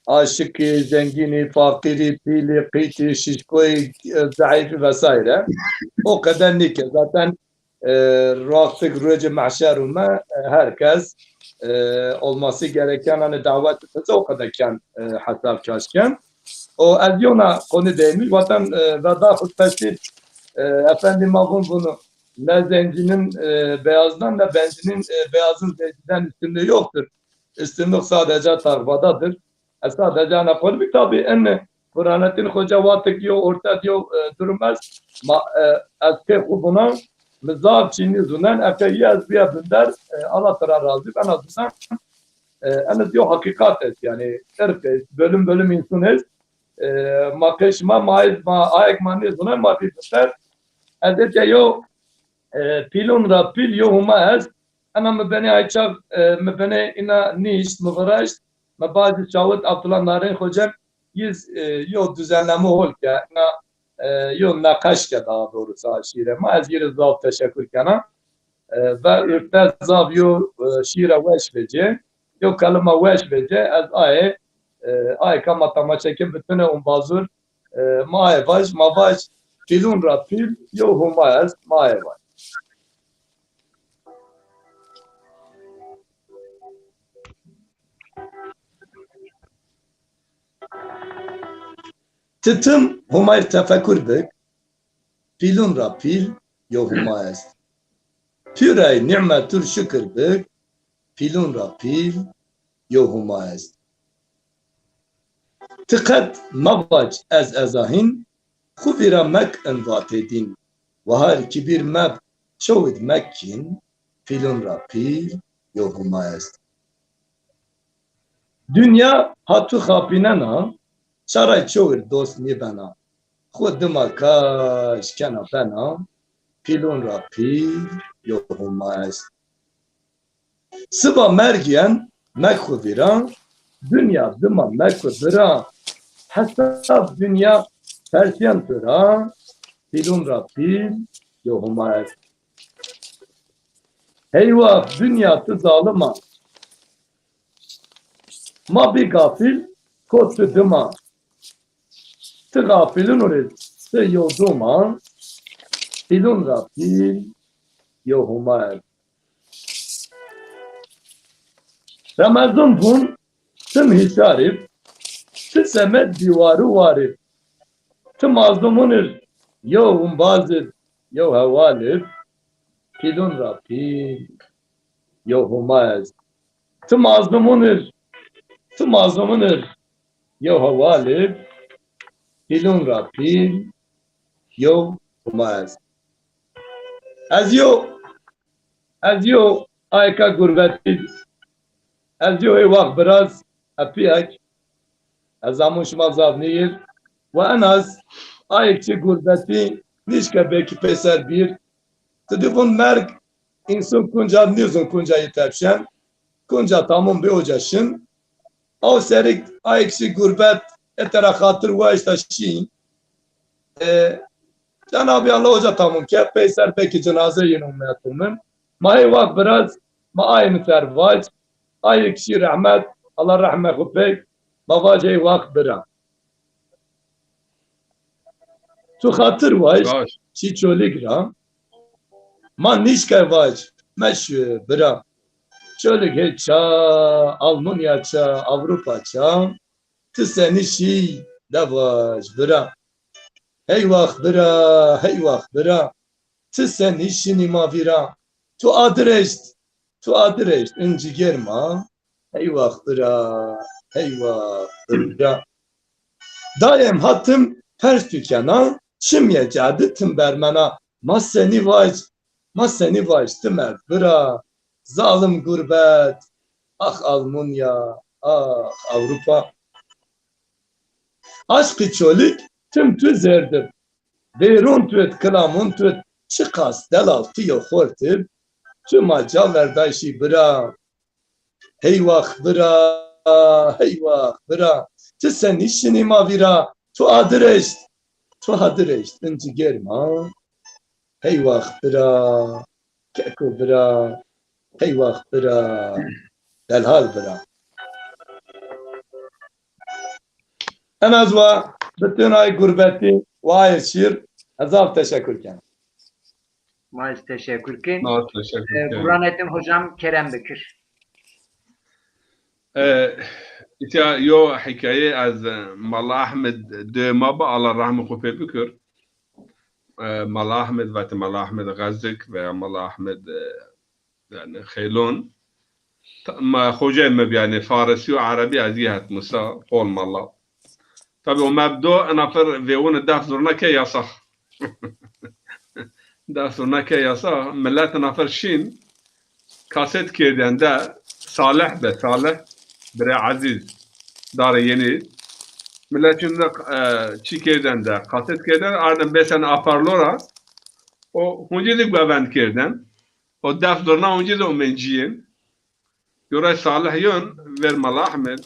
aşık zengini, fakiri, pili, kiti, şişkoy, zayıf vesaire o kadar nike zaten raktık rüce mahşeruma herkes olması gereken hani davet etmesi o kadarken hesap çalışken o Adyona konu değilmiş zaten veda hutbesi efendim bunu ne zencinin beyazdan ne benzinin beyazın zenciden üstünlüğü yoktur. Üstünlük sadece takvadadır. Sadece ana konu bir tabi en Kur'an-ı Hoca vatık yok orta yok durmaz. Eski buna mızaf çini zunen efeyyaz bir bünder Allah tara razı en azından en diyor hakikat et yani herkes bölüm insan et makışma maiz ma ayak mani zunen ma bir bünder elde yo pilon ra pil yo huma ez ama mebeni ayçak mebeni ina niş mıvıraş mebadi çavet Abdullah Narin hocam yüz yo düzenleme ol ya yo nakaş ya daha doğrusu şiire ma ez yeri zav teşekkür kana ve irtaz zav yo şiire veş vece yo kalma veş vece az ay kama tamaşekim bütün on bazur ma vaş ma vaş pilun ra pil yo huma ez ma vaş Titım humayr tefekkür bek, pilun ra pil, yo humayest. Pürey ni'metur şükür bek, pilun ra pil, yo humayest. Tıkat mavac ez ezahin, khubira mek envatedin. Vahar kibir meb çoğud mekkin, pilun ra pil, yo humayest. Dünya hatu khapinena, Şaray çoğur dost mi bana, Khudma kaş kena bana, Pilun ra pil yohumayest. Sıba mergiyen mekhu viran, Dünya dıma mekhu viran, Hesab dünya persiyen tıra, Pilun ra pil yohumayest. Eyvah dünya tı zalıma, Ma bir gafil kotu dıma, Tı gafilin oraya tı yoduma, Pilun rapil yohumayet. Ramazan bun tım hisarif, tı semet divarı varif, tı mazlumunir yohum bazır yoh hevalif, Pilun rapil yohumayet. Tı mazlumunir Tu mazlumunur. Yo havalib. Hilun rapil. Yo maz. Az yo ayka gurbeti. Az yo vakt biraz apiyek. Az amuş mazab neyir. Ve en az ayekçi gurbeti nişke belki peser bir. Tıdıfın merk insun kunca nizun kuncayı tepşen. Kunca tamam bir hocaşın. O serik ayekçi gurbet etera hatır ve işte şiin. Cenab-ı Allah hoca tamam ki peser belki cenaze yenilmeyetumun. Mahi vakt biraz ma aynı tervac. Ayekçi rahmet. Allah rahmet kupek. Mavacayı vakt bira. Tu hatır vaş. Çi çölik ra. Man nişke vaş. Meş bira. Çölik heça. Almanya ça. Avrupa ça. Tu seni şi. Da vaş bira. Hey vakt bira. Hey vakt bira. Tu seni şini mavira. Tu adreşt. Tu adreşt. İnci germa. Hey vakt bira. Hey vakt bira. Daim hattım ters tükena. Şimye cadı tımbermena. Maseni vaç tümer bıra. Zalim gurbet. Ah Almanya. Ah Avrupa. Aşkı çoluk tüm tüzerdir. Beyrun tüet kılamun tüet. Çıkas delaltı hortib. Tüm aca verdaşi bıra. Hey vak bıra. Hey vak bıra. Tu sen işini mavira. Tu adreşt. Tu adreşt. İnci germa. Hey vakt bira. Keko bira. Hey vakt bira. Delhal bira. En az va bütün ay gurbeti ve ay şiir. Azap teşekkürken. Maalesef teşekkür ki. Teşekkür hocam Kerem Bekir. إتيا يو حكاية از ملا أحمد دو مابا على رحمة خفيف بكر ملا أحمد وقت ملا أحمد غزك و ملا أحمد يعني خيلون ما خوجة ما يعني فارسي وعربي عزيهت مسا قول ملا طبعا ومبدو أنا فر فيون الدف زرنا كي يصح دف زرنا كي يصح ملات نفر شين كاسيت كيدن ده صالح بصالح برای عزیز داره یعنی ملتون چی کردن ده قاطت کردن آردن بسن آپارلورا و هونجی دیگ ببند کردن و دفت درنا هونجی دو منجیین یورای صالحیون ور ملاحمد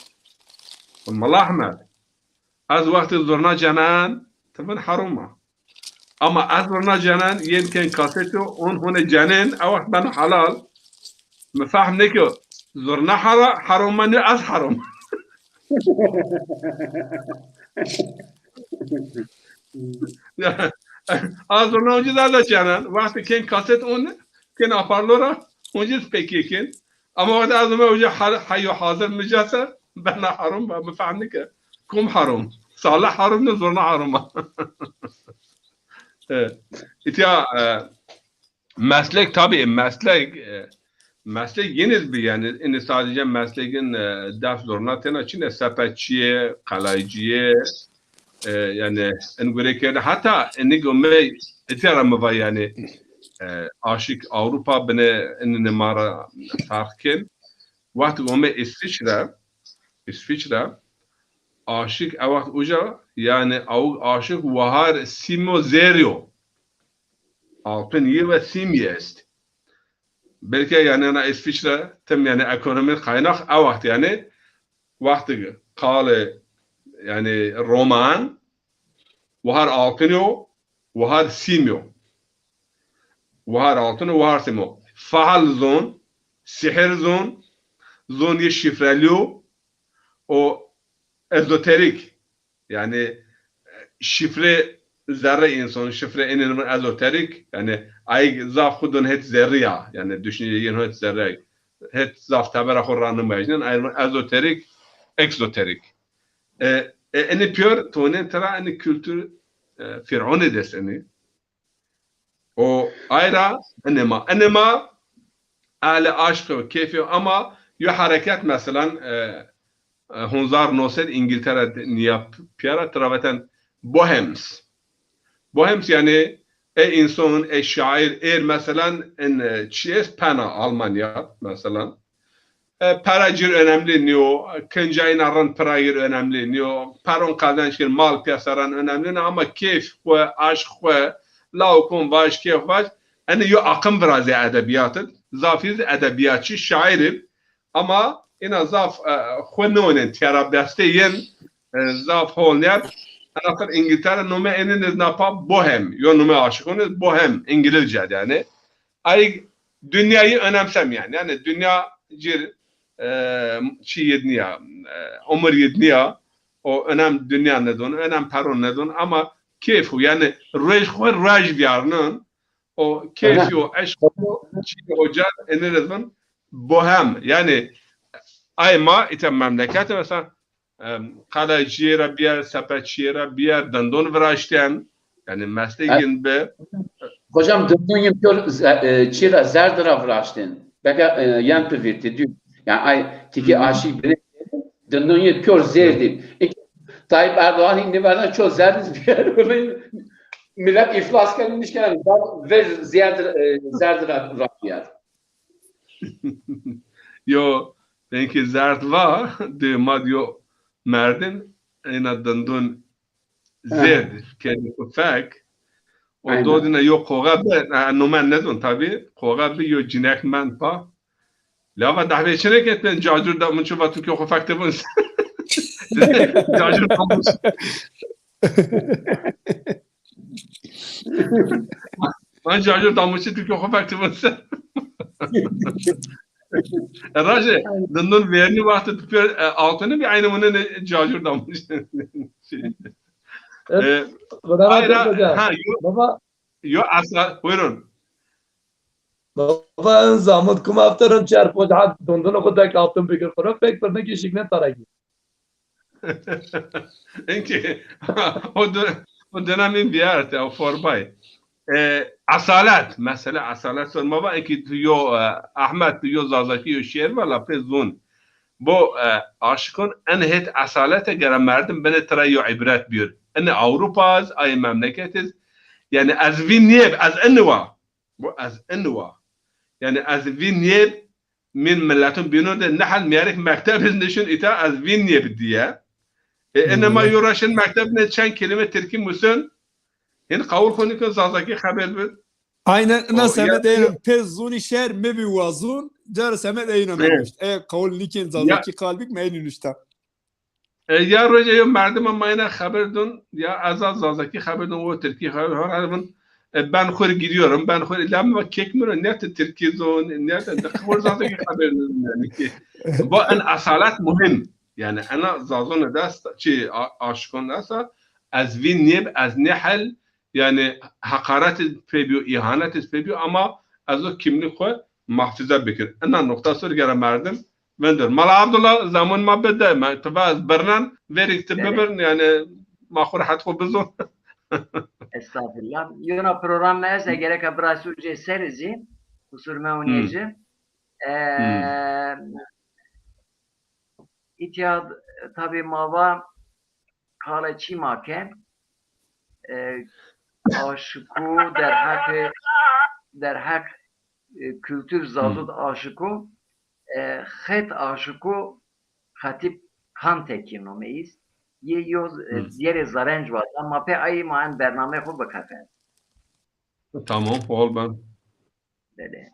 و ملاحمد از وقت درنا جنان تفن حرومه اما از درنا جنان ین کن قاطتو اون هونه جنین او وقت بنا حلال مفهم نکو زرنا حرام من از حرام از زرنا اونجا داده چنن وقتی که کاست اون که نپارلورا اونجا پکی کن اما وقتی از اونجا حی و حاضر مجاسه بنا حرام با مفهمنی که کم حرام صالح حرام نه زرنا حرام اتیا مسلک tabii meslek yeniz bir yani en sadece mesleğin def zoruna tena Çin'e sepetçiye, kalaycıye yani en gerekli hatta en gömme etiram var yani aşık Avrupa bene en nemara farkın vakti gömme İsviçre aşık avakt uca yani aşık vahar simo zero Alpen yıl ve simye est belki yani ana İsviçre tem yani ekonomik kaynak avakt yani vakti kale yani roman vahar altınyo vahar simyo vahar altınyo vahar simyo faal zon sihir zon ye şifreliyo o ezoterik yani şifre zerre insan şifre en ezoterik yani ay zaf khudun het zerriya yani düşünceyin het zerre het zaf tabara khurranı mecnun ay ezoterik exoterik eni pure tonen tara eni kültür fir'uni deseni o ayra enema ale aşk ve keyfi ama yu harekat mesela 1900 İngiltere niye piyara traveten Bohems. Bohems yani insan şair mesela en çiğes Pana Almanya mesela. Paracır önemli niyo, kıncayın aran parayır önemli niyo, paron kazançır mal piyasaran önemli ama keyif ve aşk ve laukun baş keyif baş. Yani yo akım biraz edebiyatı, zafiz edebiyatçı şairim ama ina zaf xwenonin terabisteyin zaf holner. Anahtar İngiltere nume eniniz napa bohem, yo nume aşıkınız bohem İngilizce yani. Ay dünyayı önemsem yani dünya cir çi yedniya, umur yedniya, o önem dünya nedon, önem paron nedon ama keyfu yani raj diyarının o keyfi o aşkı çi hoca eniniz bohem yani ayma item memleketi mesela kaleciye biyer sepetçiye biyer dandon vraşten yani mesleğin be Hocam döndüğün kör çira zerdira vraşten. Beka yan püvirti diyor. Yani ay tiki aşık biri döndüğün kör zerdi. Tayyip Erdoğan hindi verden çok zerdiz bir yer. Millet iflas gelmişken ve zerdira vraşyer. Yo benki zert var de madyo merdin ina dandon zerd kendi kufak o dodina yo koga be numan nedon tabi koga be yo cinek man pa lava dahve çene ketmen cacur da munçu batu ki kufak te bun cacur da munçu man cacur da munçu ki kufak te bun Raje, dandon verni vakti tutuyor altını bir aynı bunun cacur da munçu Baba yo asla buyurun. Baba en zahmet kum haftarın çarpı da dondon o kadar altın bir kere pek perne ki şikne tarayı. Enki o dönemin bir yerde o forbay. Asalet mesela asalet sorma var ki yo Ahmet yo Zazaki yo şiir var la pezun. Bu aşkın en het asalete göre merdim beni terayyo ibret bir. En Avrupa ay memleketiz. Yani az vinyeb az enva. Bu az enva. Yani az vinyeb min milletin binode nahal miyarek mektebiz nişun ita az vinyeb diye. Enema yuraşın mektebine çen kelime Türkî musun? Yani kavul konuyu Zazaki haber bir. Aynen nasıl Mehmet Eynam pezuni şer mebi vazun car Mehmet Eynam demişti. Kavul nikin Zazaki kalbik meynun işte. Ya roja merdem mayna haberdun ya azaz Zazaki haberdun o Türkiye haber ben xor gidiyorum ben xor lam kek mi ne Türkiye zon ne de xor Zazaki haberdun yani ki bu en asalet mühim yani ana zazon da çi aşkın da az vinyeb az nehal yani hakaret pebiyo ihanet pebiyo ama az o kimlik xo mahfuza bekir ana nokta sor gere merdim Vendor. Mala Abdullah zaman ma beda ma tebaz bernan verik tebebern yani ma khur hat xo bizon. Estağfurullah. Yuna program neyse gerek abrasuje serizi kusur meuniyeci. İtiyad tabi mava kale çimake aşıku der hak kültür zazud aşıku خط aşıku hatip kantekin omeyiz. Ye yoz diğer zarenç var ama pe ay man bername xo bakafe. Tamam, ol ben. Böyle.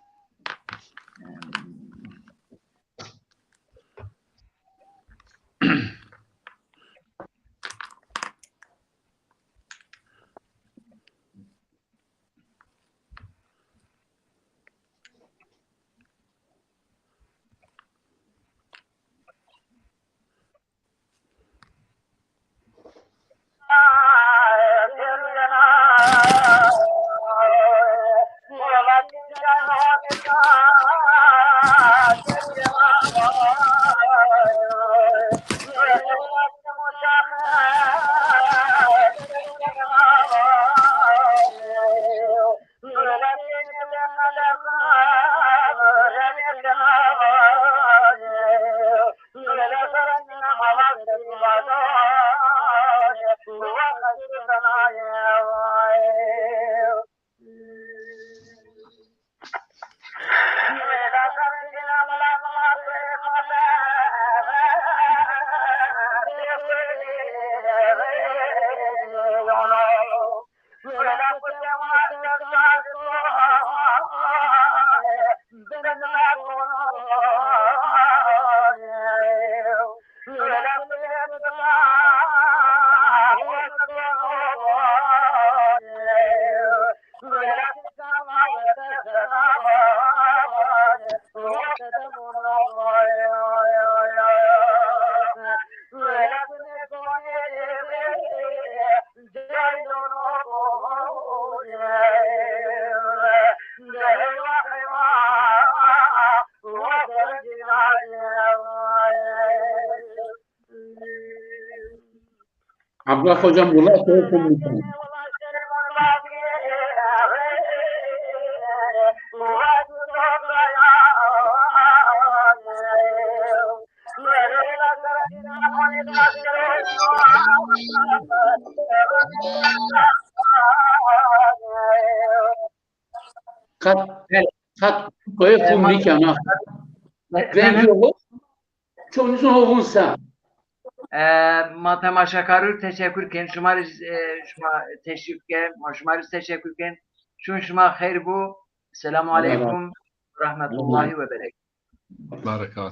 Abdullah hocam bunlar soğuk. Kat koyu kumlik yana. Ben yok. Çoğunuzun ovunsa. ما تماشاکارو تشکر کن شما تشریف کن شما تشکر کن چون شما خیر بو. السلام علیکم و رحمت الله و برکاته. برکات